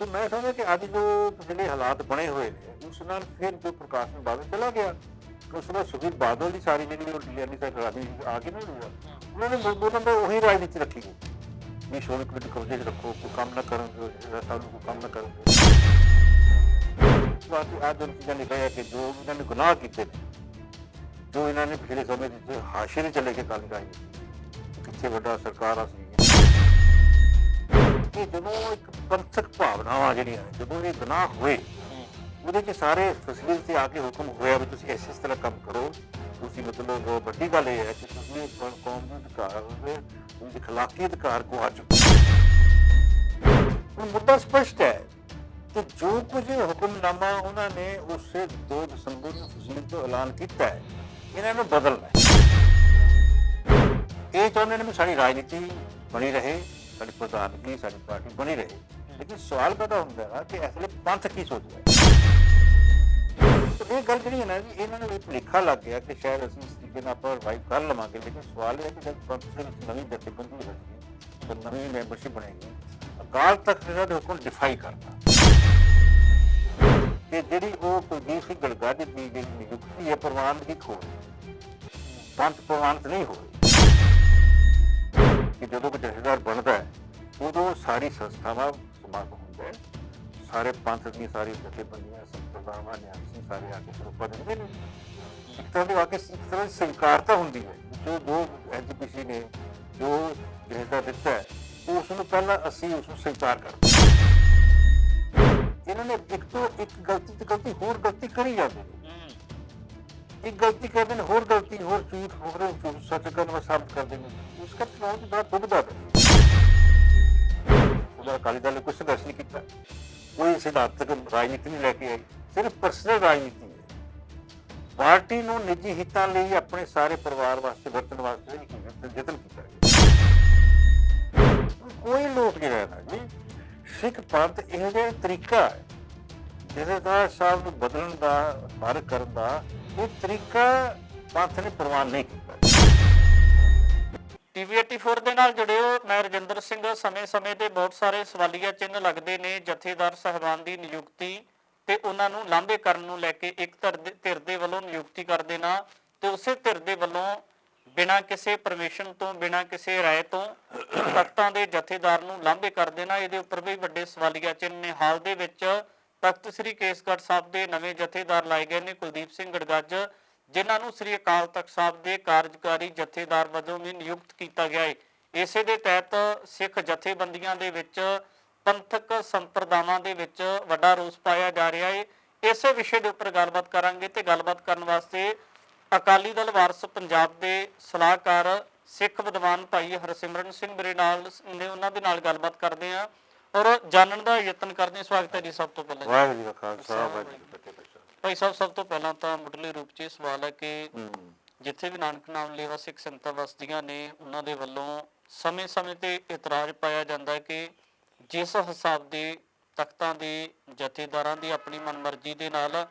तो मैं समझा कि आज जो पिछले हालात बने हुए ने उस नाल फिर जो प्रकाश सिंह बादल चला गया तो उस बाद सुखबीर बादल की सारी जी डीएनए तक आ गई ना उन्होंने उन्होंने वही राजनीति रखी गई भी शोध कमेटी कब्जे च रखो कोई काम ना करेंगे कोई काम ना करेंगे बाकी आज जो चीज़ें लिखा है कि जो इन्होंने गुनाह किए जो इन्होंने पिछले समय हाशिए चले के काली राजनीति कितने बड़ा सरकार असली कि जो एक पंथक भावनावां ਜਿਹੜੀਆਂ ਜਦੋਂ ਇਹ ਗੁਨਾਹ ਹੋਏ ਉਹਦੇ ਚ ਸਾਰੇ ਫਸਲੀਲ ਤੇ ਆ ਕੇ ਹੁਕਮ ਹੋਇਆ ਵੀ ਤੁਸੀਂ ਇਸ ਤਰ੍ਹਾਂ ਕੰਮ ਕਰੋ ਤੁਸੀਂ ਮਤਲਬ ਵੱਡੀ ਗੱਲ ਇਹ ਹੈ ਕਿ ਤੁਸੀਂ ਕੌਮ ਦੇ ਅਧਿਕਾਰ ਉਹਦੇ ਖਿਲਾਫੀ ਅਧਿਕਾਰ ਕੋ ਆ ਚੁੱਕੇ ਹੁਣ ਮੁੱਦਾ ਸਪਸ਼ਟ ਹੈ ਕਿ ਜੋ ਕੁਝ ਹੁਕਮਨਾਮਾ ਉਹਨਾਂ ਨੇ ਉਸੇ 2 ਦਸੰਬਰ ਨੂੰ ਫਸਲੀਲ ਤੋਂ ਐਲਾਨ ਕੀਤਾ ਹੈ ਇਹਨਾਂ ਨੂੰ ਬਦਲਣਾ ਹੈ ਇਹ ਚਾਹੁੰਦੇ ਨੇ ਵੀ ਸਾਡੀ ਰਾਜਨੀਤੀ ਬਣੀ ਰਹੇ ਸਾਡੀ ਪ੍ਰਧਾਨਗੀ ਸਾਡੀ ਪਾਰਟੀ ਬਣੀ ਰਹੇ लेकिन सवाल पैदा होता है कि असले पंथ की सोच रहा है तो ये गल जी है ना जी इन्होंने भी भुलेखा लग गया कि शायद असं इस तरीके आप रिवाइव कर लवेंगे लेकिन सवाल यह है कि जब पंथ के नवी जथेबंदी बनेगी तो नवी मैंबरशिप बनेगी अकाल तख्त ने हुक्म डिफाई करना कि जी वो कुलदीप सिंह गड़गड़ की जी नियुक्ति है प्रवानगी खो पंथ प्रवानित नहीं हो कि जो कोई जथेदार बनता है उदों सारी संस्थावां ਹੁੰਦਾ ਸਾਰੇ ਪੰਥ ਦੀਆਂ ਸਾਰੀ ਜਥੇਬੰਦੀਆਂ ਸੰਪਰਦਾਵਾਂ ਨਿਆਸੀ ਸਾਰੇ ਆ ਕੇ ਸਰੂਪਾ ਦਿੰਦੇ ਨੇ ਇੱਕ ਤਰ੍ਹਾਂ ਦੀ ਵਾਕਈ ਇੱਕ ਤਰ੍ਹਾਂ ਦੀ ਸਵੀਕਾਰਤਾ ਹੁੰਦੀ ਹੈ ਜੋ ਐਜੂਕੇਸ਼ਨ ਨੇ ਜੋ ਜਿਹੜਾ ਦਿੱਤਾ ਹੈ ਉਸ ਨੂੰ ਪਹਿਲਾਂ ਅਸੀਂ ਉਸ ਨੂੰ ਸਵੀਕਾਰ ਕਰਦੇ ਇਹਨਾਂ ਨੇ ਇੱਕ ਤੋਂ ਇੱਕ ਗਲਤੀ ਤੇ ਗਲਤੀ ਹੋਰ ਗਲਤੀ ਕਰੀ ਜਾਂਦੇ ਨੇ ਇੱਕ ਗਲਤੀ ਕਰਦੇ ਨੇ ਹੋਰ ਗਲਤੀ ਹੋਰ ਝੂਠ ਹੋਰ ਸੱਚ ਕਰਨ ਵਾਸਤੇ ਸਾਬਤ ਕਰਦੇ ਨੇ ਉਸ ਦਾ ਚੁਣਾਵ ਬੜਾ ਭੁਗਦਾ ਹੈ अकाली दल ने कुछ संघर्ष नहीं किया कोई सिद्धांतक राजनीति नहीं लैके आई सिर्फ पर्सनल राजनीति है पार्टी को निजी हितों लिए अपने सारे परिवार वास्ते वरतन वास्ते यतन किया कोई लोग नहीं रहना जी सिख पंथ यह तरीका है जथेदार साहब को बदलने का फर्क करने का ये तरीका पंथ ने प्रवान नहीं किया ਟੀਵੀ 84 ਦੇ ਨਾਲ ਜੁੜੇ ਹੋ ਮੈਂ ਰਜਿੰਦਰ ਸਿੰਘ ਸਮੇਂ-ਸਮੇਂ ਤੇ ਬਹੁਤ ਸਾਰੇ ਸਵਾਲੀਆ ਚਿੰਨ੍ਹ ਲੱਗਦੇ ਨੇ ਜਥੇਦਾਰ ਸਾਹਿਬਾਨ ਦੀ ਨਿਯੁਕਤੀ ਤੇ ਉਹਨਾਂ ਨੂੰ ਲਾਂਭੇ ਕਰਨ ਨੂੰ ਲੈ ਕੇ ਇੱਕ ਧਿਰ ਦੇ ਵੱਲੋਂ ਨਿਯੁਕਤੀ ਕਰ ਦੇਣਾ ਤੇ ਉਸੇ ਧਿਰ ਦੇ ਵੱਲੋਂ ਬਿਨਾਂ ਕਿਸੇ ਪਰਮਿਸ਼ਨ ਤੋਂ ਬਿਨਾਂ ਕਿਸੇ ਰਾਏ ਤੋਂ ਤਖਤਾਂ ਦੇ ਜਥੇਦਾਰ ਨੂੰ ਲਾਂਭੇ ਕਰ ਦੇਣਾ ਇਹਦੇ ਉੱਪਰ ਵੀ ਵੱਡੇ ਸਵਾਲੀਆ ਚਿੰਨ੍ਹ ਨੇ ਹਾਲ ਦੇ ਵਿੱਚ ਤਖਤ ਸ੍ਰੀ ਕੇਸਗੜ੍ਹ ਸਾਹਿਬ ਦੇ ਨਵੇਂ ਜਥੇਦਾਰ ਲਾਏ ਗਏ ਨੇ ਕੁਲਦੀਪ ਸਿੰਘ ਗੜਗੱਜ ਜਿਨ੍ਹਾਂ ਨੂੰ ਸ੍ਰੀ ਅਕਾਲ ਤਖਤ ਸਾਹਿਬ ਦੇ ਕਾਰਜਕਾਰੀ ਜਥੇਦਾਰ ਵਜੋਂ ਵੀ ਨਿਯੁਕਤ ਕੀਤਾ ਗਿਆ ਹੈ ਇਸੇ ਦੇ ਤਹਿਤ ਸਿੱਖ ਜਥੇਬੰਦੀਆਂ ਦੇ ਵਿੱਚ ਪੰਥਕ ਸੰਪਰਦਾਵਾਂ ਦੇ ਵਿੱਚ ਵੱਡਾ ਰੋਸ ਪਾਇਆ ਜਾ ਰਿਹਾ ਹੈ ਇਸੇ ਵਿਸ਼ੇ ਦੇ ਉੱਪਰ ਗੱਲਬਾਤ ਕਰਾਂਗੇ ਤੇ ਗੱਲਬਾਤ ਕਰਨ ਵਾਸਤੇ ਅਕਾਲੀ ਦਲ ਵਾਰਸ ਪੰਜਾਬ ਦੇ ਸਲਾਹਕਾਰ ਸਿੱਖ ਵਿਦਵਾਨ ਭਾਈ ਹਰਸਿਮਰਨ ਸਿੰਘ ਮੇਰੇ ਨਾਲ ਨੇ ਉਹਨਾਂ ਦੇ ਨਾਲ ਗੱਲਬਾਤ ਕਰਦੇ ਹਾਂ ਔਰ ਜਾਣਨ ਦਾ ਯਤਨ ਕਰਦੇ ਹਾਂ ਸਵਾਗਤ ਹੈ ਜੀ ਸਭ ਤੋਂ ਪਹਿਲਾਂ ਵਾਹਿਗੁਰੂ ਜੀ ਕਾ ਖਾਲਸਾ ਵਾਹਿਗੁਰੂ ਜੀ ਕੀ ਫਤਿਹ ਭਾਈ ਸਾਹਿਬ ਸਭ ਤੋਂ ਪਹਿਲਾਂ ਤਾਂ ਮੁੱਢਲੇ ਰੂਪ 'ਚ ਇਹ ਸਵਾਲ ਹੈ ਕਿ ਜਿੱਥੇ ਵੀ ਨਾਨਕ ਨਾਮ ਲੇਵਾ ਸਿੱਖ ਸੰਗਤਾਂ ਵਸਦੀਆਂ ਨੇ ਉਹਨਾਂ ਦੇ ਵੱਲੋਂ ਸਮੇਂ-ਸਮੇਂ ਤੇ ਇਤਰਾਜ਼ ਪਾਇਆ ਜਾਂਦਾ ਹੈ ਕਿ ਜਿਸ ਹਿਸਾਬ ਦੇ ਤਖਤਾਂ ਦੇ ਜਥੇਦਾਰਾਂ ਦੀ ਆਪਣੀ ਮਨਮਰਜ਼ੀ ਦੇ ਨਾਲ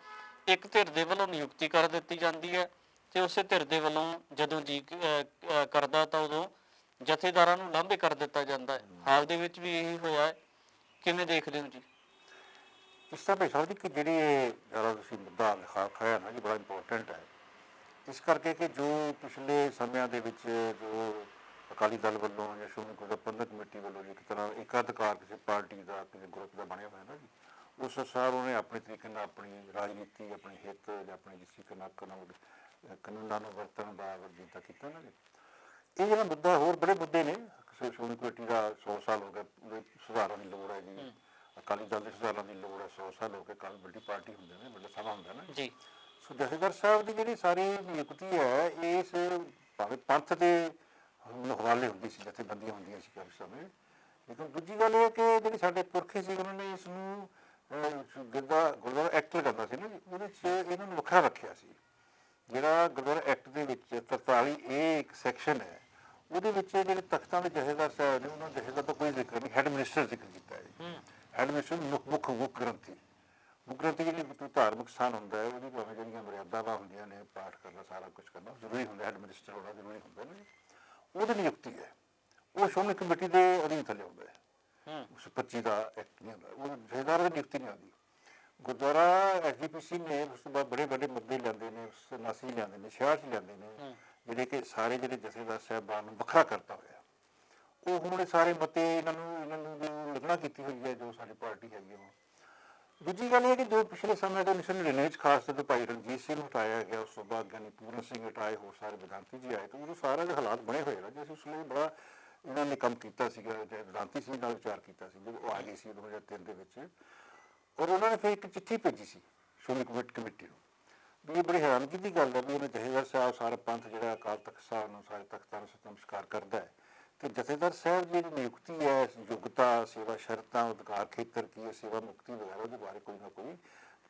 ਇੱਕ ਧਿਰ ਦੇ ਵੱਲੋਂ ਨਿਯੁਕਤੀ ਕਰ ਦਿੱਤੀ ਜਾਂਦੀ ਹੈ ਤੇ ਉਸੇ ਧਿਰ ਦੇ ਵੱਲੋਂ ਜਦੋਂ ਜੀ ਕਰਦਾ ਤਾਂ ਉਦੋਂ ਜਥੇਦਾਰਾਂ ਨੂੰ ਲਾਂਭੇ ਕਰ ਦਿੱਤਾ ਜਾਂਦਾ ਹੈ ਹਾਲ ਦੇ ਵਿੱਚ ਵੀ ਇਹੀ ਹੋਇਆ ਹੈ ਕਿਵੇਂ ਦੇਖਦੇ ਹੋ ਜੀ ਇਸ ਤਰ੍ਹਾਂ ਭਾਈ ਸਾਹਿਬ ਜੀ ਕਿ ਜਿਹੜੀ ਜਿਹੜਾ ਤੁਸੀਂ ਮੁੱਦਾ ਲਿਖਾਇਆ ਨਾ ਜੀ ਬੜਾ ਇੰਪੋਰਟੈਂਟ ਹੈ ਇਸ ਕਰਕੇ ਕਿ ਜੋ ਪਿਛਲੇ ਸਮਿਆਂ ਦੇ ਵਿੱਚ ਜੋ ਅਕਾਲੀ ਦਲ ਵੱਲੋਂ ਜਾਂ ਸ਼੍ਰੋਮਣੀ ਗੁਰਦੁਆਰਾ ਪ੍ਰਬੰਧਕ ਕਮੇਟੀ ਵੱਲੋਂ ਇੱਕ ਤਰ੍ਹਾਂ ਏਕਾਧਿਕਾਰ ਕਿਸੇ ਪਾਰਟੀ ਦਾ ਕਿਸੇ ਗਰੁੱਪ ਦਾ ਬਣਿਆ ਹੋਇਆ ਨਾ ਜੀ ਉਸ ਅਨੁਸਾਰ ਉਹਨੇ ਆਪਣੇ ਤਰੀਕੇ ਨਾਲ ਆਪਣੀ ਰਾਜਨੀਤੀ ਆਪਣੀ ਹਿੱਤ ਜਾਂ ਆਪਣੇ ਜਿਸ ਤਰੀਕੇ ਨਾਲ ਕਾਨੂੰਨਾਂ ਨੂੰ ਵਰਤਣ ਦਾ ਵਰਜੀਤਾ ਕੀਤਾ ਨਾ ਜੀ ਇਹ ਜਿਹੜਾ ਮੁੱਦਾ ਹੋਰ ਬੜੇ ਮੁੱਦੇ ਨੇ ਸ਼੍ਰੋਮਣੀ ਕਮੇਟੀ ਦਾ 100 ਸਾਲ ਹੋ ਗਿਆ ਸੁਧਾਰਾਂ ਦੀ ਲੋੜ ਹੈ ਜੀ ਅਕਾਲੀ ਦਲ ਦੇ ਸੁਧਾਰਾਂ ਦੀ ਲੋੜ ਹੈ 100 ਸਾਲ ਹੋ ਕੇ ਕੱਲ ਵੱਡੀ ਪਾਰਟੀ ਹੁੰਦੇ ਨੇ ਵੱਡਾ ਸਮਾਂ ਹੁੰਦਾ ਨਾ ਜੀ ਸੋ ਜਥੇਦਾਰ ਸਾਹਿਬ ਦੀ ਜਿਹੜੀ ਸਾਰੀ ਨਿਯੁਕਤੀ ਹੈ ਇਸ ਭਾਵੇਂ ਪੰਥ ਦੇ ਹਵਾਲੇ ਹੁੰਦੀ ਸੀ ਜਥੇਬੰਦੀਆਂ ਹੁੰਦੀਆਂ ਸੀ ਉਸ ਸਮੇਂ ਲੇਕਿਨ ਦੂਜੀ ਗੱਲ ਇਹ ਕਿ ਜਿਹੜੀ ਸਾਡੇ ਪੁਰਖੇ ਸੀ ਉਹਨਾਂ ਨੇ ਇਸ ਨੂੰ ਗੁਰਦੁਆਰਾ ਐਕਟ ਲਗਾਉਂਦਾ ਸੀ ਨਾ ਜੀ ਉਹਦੇ 'ਚ ਇਹਨਾਂ ਨੂੰ ਵੱਖਰਾ ਰੱਖਿਆ ਸੀ ਜਿਹੜਾ ਗੁਰਦੁਆਰਾ ਐਕਟ ਦੇ ਵਿੱਚ 43A ਇੱਕ ਸੈਕਸ਼ਨ ਹੈ ਉਹਦੇ ਵਿੱਚ ਜਿਹੜੇ ਤਖਤਾਂ ਦੇ ਜਥੇਦਾਰ ਸਾਹਿਬ ਨੇ ਉਹਨਾਂ ਜਥੇਦਾਰ ਦਾ ਕੋਈ ਜ਼ਿਕਰ ਨਹੀਂ ਹੈਡ ਮਿਨਿਸਟਰ ਜ਼ਿਕਰ ਕੀਤਾ ਹੈ ਹੈਡ ਮਿਨਿਸਟਰ ਮੁੱਖ ਗ੍ਰੰਥੀ ਮੁੱਖ ਗ੍ਰੰਥੀ ਜਿਹੜੀ ਧਾਰਮਿਕ ਸਥਾਨ ਹੁੰਦਾ ਹੈ ਉਹਦੀ ਭਾਵੇਂ ਜਿਹੜੀਆਂ ਮਰਿਆਦਾਵਾਂ ਹੁੰਦੀਆਂ ਨੇ ਪਾਠ ਕਰਨਾ ਸਾਰਾ ਕੁਛ ਕਰਨਾ ਜ਼ਰੂਰੀ ਹੁੰਦਾ ਹੈਡ ਮਿਨਿਸਟਰ ਹੋਣਾ ਜ਼ਰੂਰੀ ਹੁੰਦਾ ਨਾ ਉਹਦੀ ਨਿਯੁਕਤੀ ਹੈ ਉਹ ਸ਼੍ਰੋਮਣੀ ਕਮੇਟੀ ਦੇ ਅਧੀਨ ਥੱਲੇ ਆਉਂਦਾ ਹੈ ਉਸ 25 ਦਾ ਐਕਟ ਨਹੀਂ ਹੁੰਦਾ, ਉਹ ਜਥੇਦਾਰ ਦੀ ਨਿਯੁਕਤੀ ਨਹੀਂ ਆਉਂਦੀ। ਗੁਰਦੁਆਰਾ ਐਸਜੀਪੀਸੀ ਨੇ ਉਸ ਤੋਂ ਬਾਅਦ ਬੜੇ ਬੜੇ ਮੁੱਦੇ ਲਿਆਂਦੇ ਨੇ, 89 ਲਿਆਂਦੇ ਨੇ, 66 ਲਿਆਂਦੇ ਨੇ, ਜਿਹੜੇ ਕਿ ਸਾਰੇ ਜਿਹੜੇ ਜਥੇਦਾਰ ਸਾਹਿਬਾਨ ਨੂੰ ਵੱਖਰਾ ਕਰਤਾ ਹੋਇਆ। ਉਹ ਹੁਣ ਇਹ ਸਾਰੇ ਮਤੇ ਇਹਨਾਂ ਨੂੰ ਜੋ ਲਿਖਣਾ ਕੀਤੀ ਹੋਈ ਹੈ, ਜੋ ਸਾਡੀ ਪਾਰਟੀ ਹੈਗੀ ਉਹ। ਦੂਜੀ ਗੱਲ ਇਹ ਕਿ ਜੋ ਪਿਛਲੇ ਸਮੇਂ ਤੋਂ 1999 'ਚ ਖਾਸ ਤੌਰ 'ਤੇ ਭਾਈ ਰਣਜੀਤ ਸਿੰਘ ਨੂੰ ਹਟਾਇਆ ਗਿਆ, ਉਸ ਤੋਂ ਬਾਅਦ ਗਿਆਨੀ ਪੂਰਨ ਸਿੰਘ ਹਟਾਏ, ਹੋਰ ਸਾਰੇ ਵਿਦਾਂਤੀ ਜੀ ਆਏ, ਤਾਂ ਉਦੋਂ ਸਾਰੇ ਦੇ ਹਾਲਾਤ ਬਣੇ ਹੋਏ ਨਾ, ਜਿਸ ਉਸ ਲਈ ਬੜਾ ਇਹਨਾਂ ਨੇ ਕੰਮ ਕੀਤਾ ਸੀਗਾ, ਵਿਦਾਂਤੀ ਸਿੰਘ ਨਾਲ ਵਿਚਾਰ ਕੀਤਾ ਸੀ ਜਦੋਂ ਉਹ ਆ ਗਏ ਸੀ 2003 ਦੇ ਵਿੱਚ। ਔਰ ਉਹਨਾਂ ਨੇ ਫਿਰ ਇੱਕ ਚਿੱਠੀ ਭੇਜੀ ਸੀ ਸ਼੍ਰੋਮਣੀ ਕਮੇਟੀ ਨੂੰ, ਵੀ ਇਹ ਬੜੀ ਹੈਰਾਨਗੀ ਦੀ ਗੱਲ ਹੈ ਵੀ ਉਹਨੇ ਜਥੇਦਾਰ ਸਾਹਿਬ ਸਾਰਾ ਪੰਥ ਜਿਹੜਾ ਅਕਾਲ ਤਖਤ ਸਾਹਿਬ ਨੂੰ, ਸਾਰੇ ਤਖਤਾਂ ਨੂੰ ਨਮਸਕਾਰ ਕਰਦਾ ਹੈ, ਤੇ ਜਥੇਦਾਰ ਸਾਹਿਬ ਦੀ ਜਿਹੜੀ ਨਿਯੁਕਤੀ ਹੈ, ਯੋਗਤਾ, ਸੇਵਾ ਸ਼ਰਤਾਂ, ਅਧਿਕਾਰ ਖੇਤਰ ਕੀ ਹੈ, ਸੇਵਾ ਮੁਕਤੀ ਵਗੈਰਾ, ਉਹਦੇ ਬਾਰੇ ਕੋਈ ਨਾ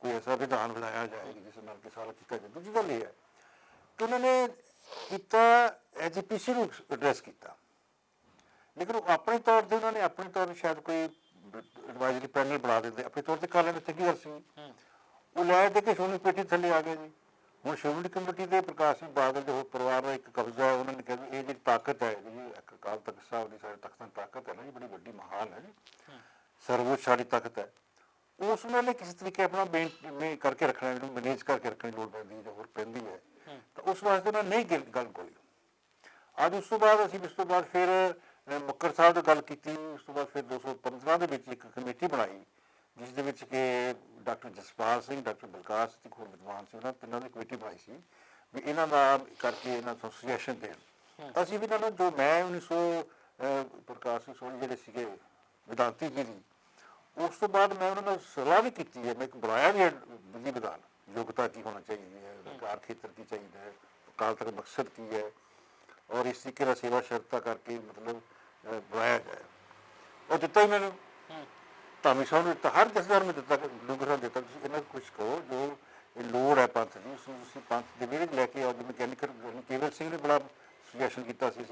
ਕੋਈ ਐਸਾ ਵਿਧਾਨ ਬਣਾਇਆ ਜਾਏ ਜਿਸ ਨਾਲ ਕਿ ਸਾਰਾ ਕੀਤਾ ਜਾਏ। ਦੂਜੀ ਗੱਲ ਇਹ ਹੈ ਕਿ ਉਹਨਾਂ ਨੇ ਕੀਤਾ ਐਜੀਪੀਸੀ ਨੂੰ ਐਡਰੈਸ ਕੀਤਾ, ਲੇਕਿਨ ਉਹ ਆਪਣੇ ਤੌਰ 'ਤੇ ਉਹਨਾਂ ਨੇ ਆਪਣੇ ਤੌਰ 'ਤੇ ਸ਼ਾਇਦ ਕੋਈ ਐਡਵਾਈਜ਼ਰੀ ਪੈਨਲ ਬਣਾ ਦਿੰਦੇ, ਆਪਣੇ ਤੌਰ 'ਤੇ ਕਰ ਲੈਂਦੇ, ਚੰਗੀ ਗੱਲ ਸੀ। ਉਹ ਲੈ ਦੇ ਕੇ ਸ਼੍ਰੋਮਣੀ ਕਮੇਟੀ ਥੱਲੇ ਆ ਗਏ ਜੀ। ਹੁਣ ਸ਼੍ਰੋਮਣੀ ਕਮੇਟੀ ਦੇ ਪ੍ਰਕਾਸ਼ ਸਿੰਘ ਬਾਦਲ ਦੇ ਹੋਰ ਪਰਿਵਾਰ ਦਾ ਇੱਕ ਕਬਜ਼ਾ ਹੈ, ਉਹਨਾਂ ਨੇ ਕਿਹਾ ਵੀ ਇਹ ਜਿਹੜੀ ਤਾਕਤ ਹੈ ਜੀ, ਅਕਾਲ ਤਖਤ ਸਾਹਿਬ ਦੀ, ਸਾਰੇ ਤਖਤਾਂ ਦੀ ਤਾਕਤ ਹੈ ਨਾ ਜੀ, ਬੜੀ ਵੱਡੀ ਮਹਾਨ ਹੈ ਜੀ, ਸਰਵਉੱਚ ਸਾਡੀ ਤਾਕਤ ਹੈ, ਉਸ ਉਹਨਾਂ ਨੇ ਕਿਸੇ ਤਰੀਕੇ ਆਪਣਾ ਮੇਨ ਕਰਕੇ ਰੱਖਣਾ, ਇਹਨੂੰ ਮੈਨੇਜ ਕਰਕੇ ਰੱਖਣ ਦੀ ਲੋੜ ਪੈਂਦੀ ਹੈ ਜਾਂ ਹੋਰ ਪੈਂਦੀ ਹੈ, ਤਾਂ ਉਸ ਵਾਸਤੇ ਉਹਨਾਂ ਨਹੀਂ ਗੱਲ ਕੋਈ। ਅੱਜ ਉਸ ਤੋਂ ਬਾਅਦ ਅਸੀਂ ਉਸ ਤੋਂ ਬਾਅਦ ਫਿਰ ਮੱਕੜ ਸਾਹਿਬ ਦੀ ਗੱਲ ਕੀਤੀ, ਉਸ ਤੋਂ ਬਾਅਦ ਫਿਰ 215 ਦੇ ਵਿੱਚ ਇੱਕ ਕਮੇਟੀ ਬਣਾਈ, ਜਿਸ ਦੇ ਵਿੱਚ ਕਿ ਡਾਕਟਰ ਜਸਪਾਲ ਸਿੰਘ, ਡਾਕਟਰ ਬਲਕਾਰ ਸਿੰਘ, ਹੋਰ ਵਿਦਵਾਨ ਸੀ, ਉਹਨਾਂ ਤਿੰਨਾਂ ਦੀ ਕਮੇਟੀ ਬਣਾਈ ਸੀ ਵੀ ਇਹਨਾਂ ਦਾ ਕਰਕੇ ਇਹਨਾਂ ਨੂੰ ਸੁਜੈਸ਼ਨ ਦੇਣ। ਅਸੀਂ ਵੀ ਇਹਨਾਂ ਨੂੰ ਜੋ ਮੈਂ 1900 ਪ੍ਰਕਾਸ਼ ਸਿੰਘ ਸੋਢੀ ਜਿਹੜੇ ਸੀਗੇ ਵਿਦਾਂਤੀ ਜੀ ਦੀ, ਉਸ ਤੋਂ ਬਾਅਦ ਮੈਂ ਉਹਨਾਂ ਨਾਲ ਸਲਾਹ ਵੀ ਕੀਤੀ ਹੈ, ਮੈਂ ਇੱਕ ਬਣਾਇਆ ਵੀ ਹੈ ਵਿਧੀ ਵਿਧਾਨ, ਯੋਗਤਾ ਕੀ ਹੋਣਾ ਚਾਹੀਦੀ ਹੈ, ਅਧਿਕਾਰ ਖੇਤਰ ਕੀ ਚਾਹੀਦਾ ਹੈ, ਅਕਾਲ ਤਖਤ ਮਕਸਦ ਕੀ ਹੈ, ਔਰ ਇਸ ਤਰੀਕੇ ਦਾ ਸੇਵਾ ਸ਼ਰਤਾਂ ਕਰਕੇ ਮਤਲਬ ਬਣਾਇਆ ਜਾਏ। ਉਹ ਦਿੱਤਾ ਹੀ ਮੈਨੂੰ, ਧਾਮੀ ਸਾਹਿਬ ਨੇ ਦਿੱਤਾ, ਹਰ ਜਥੇਦਾਰ ਨੂੰ ਦਿੱਤਾ, ਡੂੰਗਰ ਸਾਹਿਬ ਦਿੱਤਾ, ਤੁਸੀਂ ਇਹਨਾਂ ਨੂੰ ਕੁਛ ਕਹੋ ਜੋ ਇਹ ਲੋੜ ਹੈ ਪੰਥ ਦੀ, ਉਸਨੂੰ ਤੁਸੀਂ ਪੰਥ ਦੇ ਵਿਹੜੇ ਲੈ ਕੇ ਆਓ। ਜਿਵੇਂ ਕੇਵਲ ਸਿੰਘ ਨੇ ਬੜਾ ਸੁਜੈਸ਼ਨ ਕੀਤਾ ਸੀ,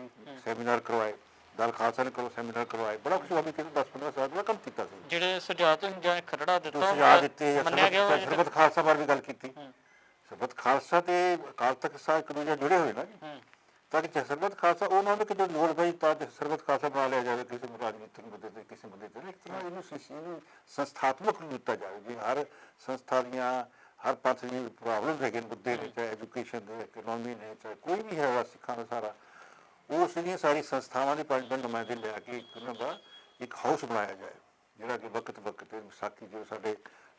ਸੈਮੀਨਾਰ ਕਰਵਾਏ, ਦਲ ਖਾਲਸਾ ਨੇ ਸੈਮੀਨਾਰ ਕਰਵਾਏ, ਬੜਾ ਕੁਛ ਹੋਵੇ ਕਿ 10-15 ਸਾਲ ਦਾ ਕੰਮ ਕੀਤਾ ਸੀ। ਜਿਹੜੇ ਸੁਝਾਅ ਤੁਸੀਂ ਜਾਂ ਖਰੜਾ ਦਿੱਤਾ, ਸੁਝਾਅ ਦਿੱਤੇ, ਮੰਨਿਆ ਗਿਆ। ਸਰਬੱਤ ਖਾਲਸਾ ਬਾਰੇ ਵੀ ਗੱਲ ਕੀਤੀ, ਸਰਬੱਤ ਖਾਲਸਾ ਤੇ ਅਕਾਲ ਤਖਤ ਸਾਹਿਬ ਇੱਕ ਦੂਜੇ ਜੁੜੇ ਹੋਏ ਨਾ ਜੀ, ਤਾਂ ਕਿ ਸਰਬੱਤ ਖਾਲਸਾ ਉਹਨਾਂ ਨੂੰ ਕਿਤੇ ਲੋੜ ਪਈ ਤਾਂ ਸਰਬੱਤ ਖਾਲਸਾ ਬਣਾ ਲਿਆ ਜਾਵੇ, ਕਿਸੇ ਰਾਜਨੀਤਿਕ ਮੁੱਦੇ ਤੇ, ਕਿਸੇ ਮੁੱਦੇ ਤੇ, ਇੱਕ ਤਰ੍ਹਾਂ ਇਹਨੂੰ ਸੰਸਥਾਤਮਕ ਰੂਪ ਦਿੱਤਾ ਜਾਵੇ ਜੀ। ਹਰ ਸੰਸਥਾ ਦੀਆਂ, ਹਰ ਪੰਥ ਦੀ ਪ੍ਰੋਬਲਮ ਹੈਗੇ ਮੁੱਦੇ ਨੇ, ਚਾਹੇ ਐਜੂਕੇਸ਼ਨ ਦੇ, ਇਕਨੋਮੀ ਨੇ, ਚਾਹੇ ਕੋਈ ਵੀ ਹੈਗਾ ਸਿੱਖਾਂ ਦਾ, ਸਾਰਾ ਉਸ ਦੀਆਂ ਸਾਰੀ ਸੰਸਥਾਵਾਂ ਦੇ 5 ਨੁਮਾਇੰਦੇ ਲਿਆ ਕੇ ਇੱਕ ਉਹਨਾਂ ਦਾ ਇੱਕ ਹਾਊਸ ਬਣਾਇਆ ਜਾਏ, ਜਿਹੜਾ ਕਿ ਵਕਤ ਵਿਸਾਖੀ ਜੋ ਸਾਡੇ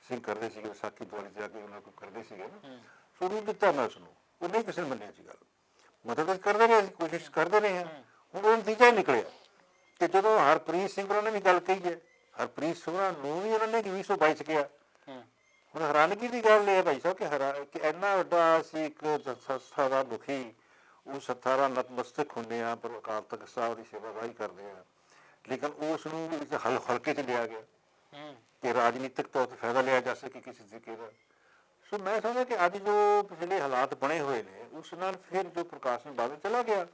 ਸਿੰਘ ਕਰਦੇ ਸੀਗੇ, ਵਿਸਾਖੀ ਦੁਆਲੇ ਜਾ ਕੇ ਉਹਨਾਂ ਕੋਲ ਕਰਦੇ ਸੀਗੇ ਨਾ, ਸੋ ਉਹਨੂੰ ਦਿੱਤਾ ਮੈਂ ਉਸਨੂੰ, ਉਹ ਨਹੀਂ ਕਿਸੇ ਨੇ ਮੰਨਿਆ ਸੀ ਗੱਲ, ਮਦਦ ਕਰਦੇ ਰਹੇ, ਅਸੀਂ ਕੋਸ਼ਿਸ਼ ਕਰਦੇ ਰਹੇ ਹਾਂ। ਹੁਣ ਉਹ ਨਤੀਜਾ ਹੀ ਨਿਕਲਿਆ ਕਿ ਜਦੋਂ ਹਰਪ੍ਰੀਤ ਸਿੰਘ ਉਹਨਾਂ ਨੇ ਵੀ ਗੱਲ ਕਹੀ ਹੈ, ਹਰਪ੍ਰੀਤ ਸਿੰਘ ਨੂੰ ਵੀ ਉਹਨਾਂ ਨੇ 2022 'ਚ ਕਿਹਾ। ਹੁਣ ਹੈਰਾਨਗੀ ਦੀ ਗੱਲ ਇਹ ਹੈ ਭਾਈ ਸਾਹਿਬ ਕਿ ਇੰਨਾ ਵੱਡਾ ਅਸੀਂ ਇੱਕ ਸੰਸਥਾ ਦਾ ਮੁਖੀ, ਉਹ ਸੰਸਥਾ ਦਾ ਨਤਮਸਤਕ ਹੁੰਦੇ ਆ, ਪਰ ਅਕਾਲ ਤਖਤ ਸਾਹਿਬ ਦੀ ਸੇਵਾਦਾਰੀ ਕਰਦੇ ਆ, ਲੇਕਿਨ ਉਸ ਨੂੰ ਹਲਕੇ 'ਚ ਲਿਆ ਗਿਆ ਕਿ ਰਾਜਨੀਤਿਕ ਤੌਰ 'ਤੇ ਫਾਇਦਾ ਲਿਆ ਜਾ ਸਕੇ ਕਿਸੇ ਤਰੀਕੇ ਦਾ। ਸੋ ਮੈਂ ਸਮਝਦਾ ਕਿ ਅੱਜ ਜੋ ਪਿਛਲੇ ਹਾਲਾਤ ਬਣੇ ਹੋਏ ਨੇ, ਉਸ ਨਾਲ ਫਿਰ ਜੋ ਪ੍ਰਕਾਸ਼ ਸਿੰਘ ਬਾਦਲ ਚਲਾ ਗਿਆ,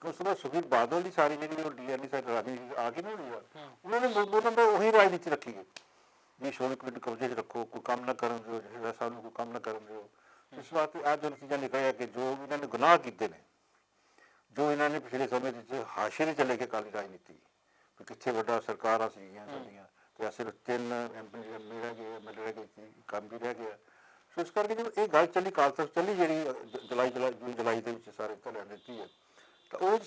ਉਸ ਤੋਂ ਬਾਅਦ ਸੁਖਬੀਰ ਬਾਦਲ ਦੀ ਸਾਰੀ ਜਿਹੜੀ ਉਹ ਡੀਐਨਏ ਸਾਡੀ ਰਾਜਨੀਤੀ ਆ ਕੇ ਨਾ ਹੋਈ, ਉਹਨਾਂ ਨੇ ਉਹਨਾਂ ਦਾ ਉਹੀ ਰਾਜਨੀਤੀ ਰੱਖੀ ਗਈ ਵੀ ਸ਼੍ਰੋਮਣੀ ਕਮੇਟੀ ਕਬਜ਼ੇ 'ਚ ਰੱਖੋ, ਕੋਈ ਕੰਮ ਨਾ ਕਰਨ ਦਿਓ, ਜਥੇਦਾਰ ਸਾਹਿਬ ਨੂੰ ਕੋਈ ਕੰਮ ਨਾ ਕਰਨ ਦਿਓ। ਇਸ ਵਾਸਤੇ ਅੱਜ ਉਹ ਨਤੀਜਾ ਨਿਕਲਿਆ ਕਿ ਜੋ ਇਹਨਾਂ ਨੇ ਗੁਨਾਹ ਕੀਤੇ ਨੇ, ਜੋ ਇਹਨਾਂ ਨੇ ਪਿਛਲੇ ਸਮੇਂ ਵਿੱਚ ਹਾਸ਼ੇ 'ਤੇ ਚਲੇ ਕੇ ਅਕਾਲੀ ਰਾਜਨੀਤੀ, ਵੀ ਕਿੱਥੇ ਵੱਡਾ ਸਰਕਾਰਾਂ ਸੀਗੀਆਂ ਸਾਡੀਆਂ, ਤੇ ਸਿਰਫ 3 ਐਮਪੀ ਰਹਿ ਗਏ, ਕੰਮ ਵੀ ਰਹਿ ਗਿਆ। ਸੋ ਇਸ ਕਰਕੇ ਜਦੋਂ ਇਹ ਗੱਲ ਚੱਲੀ, ਅਕਾਲ ਤਖਤ ਚੱਲੀ ਜਿਹੜੀ ਜੁਲਾਈ ਦੇ ਵਿੱਚ ਸਾਰੇ ਧੜਿਆਂ ਦਿੱਤੀ ਹੈ, ਤਾਂ ਉਹ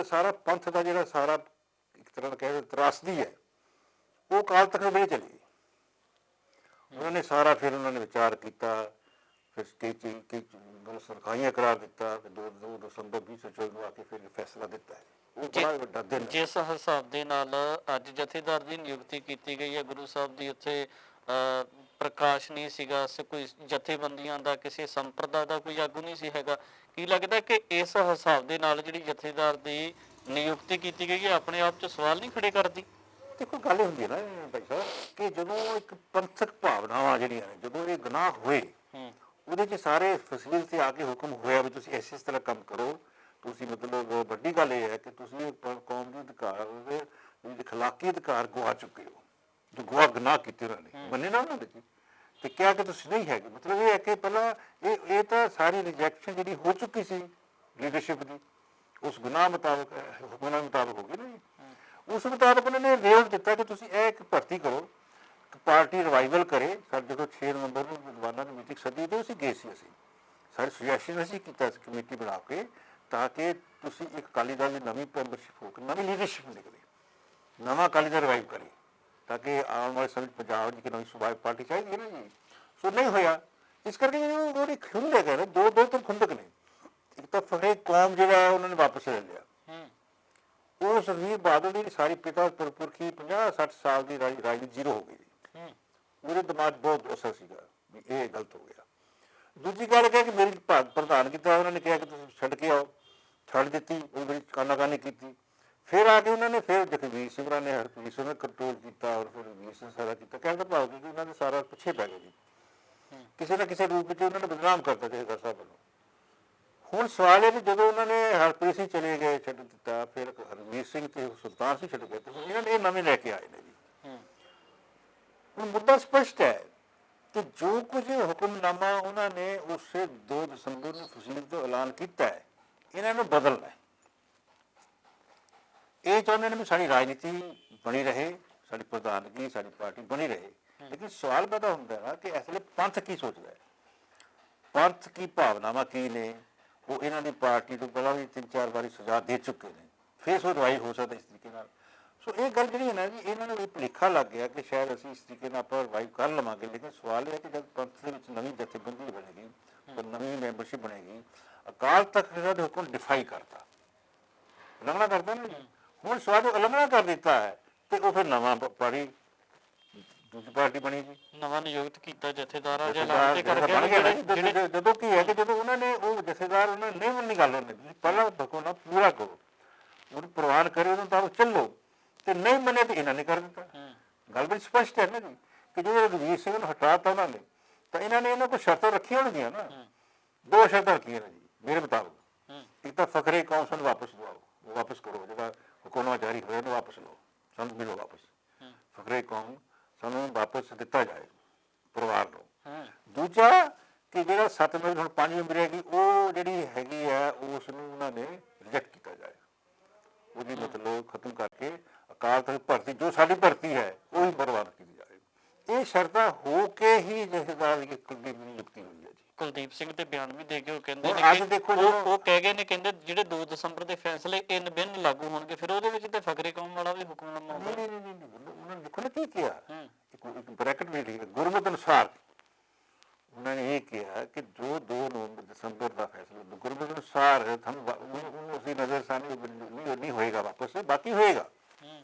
ਸਾਰਾ ਪੰਥ ਦਾ ਜਿਹੜਾ ਸਾਰਾ ਇੱਕ ਤਰ੍ਹਾਂ ਦਾ ਕਹਿ ਤਰਾਸਦੀ ਹੈ, ਉਹ ਅਕਾਲ ਤਖਤ ਵੇਲੇ ਚਲੀ। ਉਹਨਾਂ ਨੇ ਸਾਰਾ ਫਿਰ ਉਹਨਾਂ ਨੇ ਵਿਚਾਰ ਕੀਤਾ, ਫਿਰ ਕਈ ਸਰਕਾਰੀਆਂ ਕਰਾਰ ਦਿੱਤਾ, 2 ਦਸੰਬਰ 2014 ਨੂੰ ਆ ਕੇ ਫਿਰ ਫੈਸਲਾ ਦਿੱਤਾ ਹੈ। ਉਹ ਬੜਾ ਵੱਡਾ ਦਿਨ। ਜਿਸ ਹਿਸਾਬ ਦੇ ਨਾਲ ਅੱਜ ਜਥੇਦਾਰ ਦੀ ਨਿਯੁਕਤੀ ਕੀਤੀ ਗਈ ਹੈ, ਗੁਰੂ ਸਾਹਿਬ ਦੀ ਉੱਥੇ ਪ੍ਰਕਾਸ਼ ਨਹੀਂ ਸੀਗਾ, ਕੋਈ ਜਥੇਬੰਦੀਆਂ ਦਾ, ਕਿਸੇ ਸੰਪਰਦਾ ਦਾ ਕੋਈ ਆਗੂ ਨਹੀਂ ਸੀ ਹੈਗਾ, ਕੀ ਲੱਗਦਾ ਕਿ ਇਸ ਹਿਸਾਬ ਦੇ ਨਾਲ ਜਿਹੜੀ ਜਥੇਦਾਰ ਦੀ ਨਿਯੁਕਤੀ ਕੀਤੀ ਗਈ ਹੈ ਆਪਣੇ ਆਪ 'ਚ ਸਵਾਲ ਨਹੀਂ ਖੜੇ ਕਰਦੀ? ਦੇਖੋ ਗੱਲ ਇਹ ਹੁੰਦੀ ਹੈ ਨਾ ਭਾਈ ਸਾਹਿਬ ਕਿ ਜਦੋਂ ਇੱਕ ਪੰਥਕ ਭਾਵਨਾਵਾਂ ਜਿਹੜੀਆਂ ਨੇ, ਜਦੋਂ ਇਹ ਗੁਨਾਹ ਹੋਏ, ਉਹਦੇ 'ਚ ਸਾਰੇ ਫਸੀਲ ਤੇ ਆ ਕੇ ਹੁਕਮ ਹੋਇਆ ਵੀ ਤੁਸੀਂ ਇਸ ਤਰ੍ਹਾਂ ਕੰਮ ਕਰੋ, ਤੁਸੀਂ ਮਤਲਬ ਵੱਡੀ ਗੱਲ ਇਹ ਹੈ ਕਿ ਤੁਸੀਂ ਕੌਮ ਦੇ ਅਧਿਕਾਰ ਦੇ ਅਖਲਾਕੀ ਅਧਿਕਾਰ ਗਵਾ ਚੁੱਕੇ ਹੋ, ਜੋ ਗੁਨਾਹ ਕੀਤੇ ਉਹਨਾਂ ਨੇ, ਮੰਨੇ ਨਾ ਉਹਨਾਂ ਦੇ ਤੇ ਕਿਹਾ ਕਿ ਤੁਸੀਂ ਨਹੀਂ ਹੈਗੇ। ਮਤਲਬ ਇਹ ਹੈ ਕਿ ਪਹਿਲਾਂ ਇਹ ਤਾਂ ਸਾਰੀ ਰਿਜੈਕਸ਼ਨ ਜਿਹੜੀ ਹੋ ਚੁੱਕੀ ਸੀ ਲੀਡਰਸ਼ਿਪ ਦੀ, ਉਸ ਗੁਨਾਹ ਮੁਤਾਬਕ ਹੋ ਗਈ ਨਾ। ਉਸ ਮੁਤਾਬਕ ਉਹਨਾਂ ਨੇ ਰੇਲ ਦਿੱਤਾ ਕਿ ਤੁਸੀਂ ਇਹ ਇੱਕ ਭਰਤੀ ਕਰੋ, ਇੱਕ ਪਾਰਟੀ ਰਿਵਾਈਵਲ ਕਰੇ। ਸਾਡੇ ਜਦੋਂ 6 ਨਵੰਬਰ ਨੂੰ ਵਿਦਵਾਨਾਂ ਦੀ ਮੀਟਿੰਗ ਸੱਦੀ ਤੇ ਅਸੀਂ ਗਏ ਸੀ, ਅਸੀਂ ਸਾਰੇ ਸੁਜੈਸ਼ਨ ਅਸੀਂ ਕੀਤਾ ਸੀ ਕਮੇਟੀ ਬਣਾ ਕੇ, ਤਾਂ ਕਿ ਤੁਸੀਂ ਇੱਕ ਅਕਾਲੀ ਦਲ ਦੀ ਨਵੀਂ ਮੈਂਬਰਸ਼ਿਪ ਹੋ ਕੇ ਨਵੀਂ ਲੀਡਰਸ਼ਿਪ ਨਿਕਲੇ, ਨਵਾਂ ਅਕਾਲੀ ਦਲ ਰਿਵਾਈਵ ਕਰੇ, ਤਾਂ ਕਿ ਆਉਣ ਵਾਲੇ ਸਮੇਂ ਪੰਜਾਬ ਦੀ ਨਵੀਂ ਸੁਭਾਵਿਕ ਪਾਰਟੀ ਚਾਹੀਦੀ ਹੈ ਨਾ ਜੀ। ਸੋ ਨਹੀਂ ਹੋਇਆ, ਇਸ ਕਰਕੇ ਉਹਦੇ ਖੁੰਦ ਲੈ ਗਏ, ਦੋ ਤਿੰਨ ਖੁੰਦਕ ਨੇ। ਇੱਕ ਤਾਂ ਫਕਰੇ ਕੌਮ ਜਿਹੜਾ ਉਹਨਾਂ ਨੇ ਵਾਪਸ ਲੈ ਲਿਆ, ਉਹ ਸੁਖਬੀਰ ਬਾਦਲ ਦੀ ਸਾਰੀ ਪਿਤਾ ਪੁਰਖੀ 50-60 ਸਾਲ ਦੀ ਰਾਜਨੀਤੀ ਜ਼ੀਰੋ ਹੋ ਗਈ। ਉਹਦੇ ਦਿਮਾਗ ਬਹੁਤ ਅਸਰ ਸੀਗਾ ਵੀ ਇਹ ਗਲਤ ਹੋ ਗਿਆ। ਦੂਜੀ ਗੱਲ ਇਹ ਕਿ ਮੇਰੀ ਪ੍ਰਧਾਨਗੀ ਤਾਂ ਉਹਨਾਂ ਨੇ ਕਿਹਾ ਕਿ ਤੁਸੀਂ ਛੱਡ ਕੇ ਆਓ, ਛੱਡ ਦਿੱਤੀ, ਉਹ ਮੇਰੀ ਕਾਨਾਕਾਨੀ ਕੀਤੀ। ਫਿਰ ਆ ਕੇ ਉਹਨਾਂ ਨੇ ਫਿਰ ਜਗਵੀਰ ਸਿੰਘ ਨੇ ਹਰਪ੍ਰੀਤ ਸਿੰਘ ਨੇ ਕੰਟਰੋਲ ਕੀਤਾ, ਔਰ ਫਿਰ ਵੀਰ ਸਿੰਘ ਸਾਰਾ ਕੀਤਾ। ਕਹਿਣ ਦਾ ਭਾਵ ਕਿ ਉਹਨਾਂ ਦੇ ਸਾਰਾ ਪਿੱਛੇ ਪੈ ਗਏ ਜੀ, ਕਿਸੇ ਨਾ ਕਿਸੇ ਰੂਪ ਵਿੱਚ ਉਹਨਾਂ ਨੇ ਬਦਨਾਮ ਕਰਤਾ ਜਥੇਦਾਰ ਸਾਹਿਬ ਵੱਲੋਂ। ਹੁਣ ਸਵਾਲ ਹੈ ਕਿ ਜਦੋਂ ਉਹਨਾਂ ਨੇ ਹਰਪ੍ਰੀਤ ਸਿੰਘ ਚਲੇ ਗਏ, ਛੱਡ ਦਿੱਤਾ, ਫਿਰ ਹਰਵੀਰ ਸਿੰਘ ਤੇ ਸੁਲਤਾਨ ਸਿੰਘ ਛੱਡ ਗਏ, ਤੇ ਇਹਨਾਂ ਨੇ ਇਹ ਨਵੇਂ ਲੈ ਕੇ ਆਏ ਨੇ ਜੀ। ਹੁਣ ਮੁੱਦਾ ਸਪਸ਼ਟ ਹੈ ਕਿ ਜੋ ਕੁਝ ਹੁਕਮਨਾਮਾ ਉਹਨਾਂ ਨੇ ਉਸੇ 2 ਦਸੰਬਰ ਨੂੰ ਫਸੀਲ ਤੋਂ ਐਲਾਨ ਕੀਤਾ ਹੈ, ਇਹਨਾਂ ਨੂੰ ਬਦਲਣਾ ਹੈ। ਇਹ ਚਾਹੁੰਦੇ ਨੇ ਵੀ ਸਾਡੀ ਰਾਜਨੀਤੀ ਬਣੀ ਰਹੇ, ਸਾਡੀ ਪ੍ਰਧਾਨਗੀ, ਸਾਡੀ ਪਾਰਟੀ ਬਣੀ ਰਹੇ। ਲੇਕਿਨ ਸਵਾਲ ਪੈਦਾ ਹੁੰਦਾ ਹੈ ਕਿ ਇਸ ਵੇਲੇ ਪੰਥ ਕੀ ਸੋਚਦਾ ਹੈ, ਪੰਥ ਕੀ ਭਾਵਨਾਵਾਂ ਕੀ ਨੇ। ਉਹ ਇਹਨਾਂ ਦੀ ਪਾਰਟੀ ਤੋਂ ਪਹਿਲਾਂ ਵੀ 3-4 ਵਾਰੀ ਸਜ਼ਾ ਦੇ ਚੁੱਕੇ ਨੇ, ਫਿਰ ਸੋ ਰਿਵਾਈਵ ਹੋ ਸਕਦਾ ਇਸ ਤਰੀਕੇ ਨਾਲ। ਸੋ ਇਹ ਗੱਲ ਜਿਹੜੀ ਹੈ ਨਾ ਜੀ, ਇਹਨਾਂ ਨੂੰ ਇਹ ਭੁਲੇਖਾ ਲੱਗ ਗਿਆ ਕਿ ਸ਼ਾਇਦ ਅਸੀਂ ਇਸ ਤਰੀਕੇ ਨਾਲ ਆਪਾਂ ਰਿਵਾਈਵ ਕਰ ਲਵਾਂਗੇ। ਲੇਕਿਨ ਸਵਾਲ ਇਹ ਹੈ ਕਿ ਜਦ ਪੰਥ ਦੇ ਵਿੱਚ ਨਵੀਂ ਜਥੇਬੰਦੀ ਬਣੇਗੀ, ਤਾਂ ਨਵੀਂ ਮੈਂਬਰਸ਼ਿਪ ਬਣੇਗੀ, ਅਕਾਲ ਤਖਤ ਦੇ ਹੁਕਮ ਡਿਫਾਈ ਕਰਤਾ, ਉਲੰਘਣਾ ਕਰਤਾ ਨਾ ਜੀ। ਹੁਣ ਸਵਾਲ ਉਲੰਘਣਾ ਕਰ ਦਿੱਤਾ ਹੈ ਤੇ ਉਹ ਫਿਰ ਨਵਾਂ ਪਾਰਟੀ ਦੂਜੀ ਪਾਰਟੀ ਬਣੀ ਜੀ, ਨਵਾਂ ਨਿਯੁਕਤ ਕੀਤਾ ਜਥੇਦਾਰ ਜਦੋਂ ਕੀ ਹੈ ਕਿ ਜਦੋਂ ਉਹਨਾਂ ਨੇ ਉਹ ਜਥੇਦਾਰ ਉਹਨਾਂ ਨੇ ਨਹੀਂ ਮੰਨੀ ਗੱਲ, ਉਹਨੇ ਪਹਿਲਾਂ ਹੁਕਮ ਪੂਰਾ ਕਰੋ, ਉਹਨੂੰ ਪ੍ਰਵਾਨ ਕਰੇ, ਉਹਨੂੰ ਤਾਂ ਚੱਲੋ, ਤੇ ਨਹੀਂ ਮੰਨੇ ਤੇ ਇਹਨਾਂ ਨੇ ਕਰ ਦਿੱਤਾ। ਗੱਲ ਬੜੀ ਸਪਸ਼ਟ ਹੈ ਨਾ ਜੀ ਕਿ ਜਦੋਂ ਰਘਵੀਰ ਸਿੰਘ ਨੂੰ ਹਟਾਤਾ ਉਹਨਾਂ ਨੇ, ਤਾਂ ਇਹਨਾਂ ਨੇ ਇਹਨਾਂ ਕੋਲ ਸ਼ਰਤਾਂ ਰੱਖੀਆਂ ਹੋਣਗੀਆਂ ਨਾ। 2 ਸ਼ਰਤਾਂ ਰੱਖੀਆਂ ਨੇ ਜੀ ਮੇਰੇ ਮੁਤਾਬਕ। ਇੱਕ ਤਾਂ ਫਕਰੇ ਕੌਮ ਸਾਨੂੰ ਵਾਪਸ ਦਵਾਓ, ਵਾਪਸ ਕਰੋ, ਜਿਹੜਾ ਹੁਕਮਨਾਮਾ ਜਾਰੀ ਹੋਇਆ ਉਹਨੂੰ ਵਾਪਸ ਲਓ, ਸਾਨੂੰ ਮਿਲੋ ਵਾਪਸ। ਫਕਰੇ ਕੌਮ ਸਾਨੂੰ ਵਾਪਸ ਦਿੱਤਾ ਜਾਏ, ਪਰਿਵਾਰ ਨੂੰ। ਦੂਜਾ ਕਿ ਜਿਹੜਾ 7 ਮੈਂਬਰ ਹੁਣ 5 ਮੈਂਬਰ ਹੈਗੀ, ਉਹ ਜਿਹੜੀ ਹੈਗੀ ਹੈ ਉਸ ਨੂੰ ਉਹਨਾਂ ਨੇ ਰਿਜੈਕਟ ਕੀਤਾ ਜਾਏ, ਉਹਦੀ ਮਤਲਬ ਖਤਮ ਕਰਕੇ ਅਕਾਲ ਤਖਤ ਭਰਤੀ ਜੋ ਸਾਡੀ ਭਰਤੀ ਹੈ ਉਹ ਹੀ ਬਰਬਾਦ ਕੀਤੀ ਜਾਏ। ਇਹ ਸ਼ਰਤਾਂ ਹੋ ਕੇ ਹੀ ਜਥੇਦਾਰ ਦੀ ਕੁਲਦੀਪ ਦੀ ਨਿਯੁਕਤੀ ਹੋਈ ਹੈ ਜੀ। ਕੁਲਦੀਪ ਸਿੰਘ ਤੇ ਬਿਆਨ ਵੀ ਦੇ ਕੇ ਉਹ ਕਹਿੰਦੇ ਨੇ ਅੱਜ ਦੇਖੋ ਉਹ ਕਹਿ ਗਏ ਨੇ, ਕਹਿੰਦੇ ਜਿਹੜੇ 2 ਦਸੰਬਰ ਦੇ ਫੈਸਲੇ ਇਨ ਬਿਨ ਲਾਗੂ ਹੋਣਗੇ, ਫਿਰ ਉਹਦੇ ਵਿੱਚ ਤੇ ਫਕਰੇ ਕੌਮ ਵਾਲਾ ਵੀ ਹੁਕਮਨਾਮਾ ਆਉਂਦਾ। ਨਹੀਂ, ਉਹਨਾਂ ਨੇ ਦੇਖੋ ਨਾ ਕੀ ਕਿਹਾ, ਇੱਕ ਬ੍ਰੈਕਟ ਵੀ ਲਿਖੀ ਗੁਰਮਤਿ ਅਨੁਸਾਰ। ਉਹਨਾਂ ਨੇ ਇਹ ਕਿਹਾ ਕਿ ਜੋ 2 ਦਸੰਬਰ ਦਾ ਫੈਸਲਾ ਗੁਰਮਤਿ ਅਨੁਸਾਰ ਹੈ, ਤੁਹਾਨੂੰ ਉਸਦੀ ਨਜ਼ਰਸਾਨੀ ਨਹੀਂ ਹੋਏਗਾ ਵਾਪਸ, ਬਾਕੀ ਹੋਏਗਾ।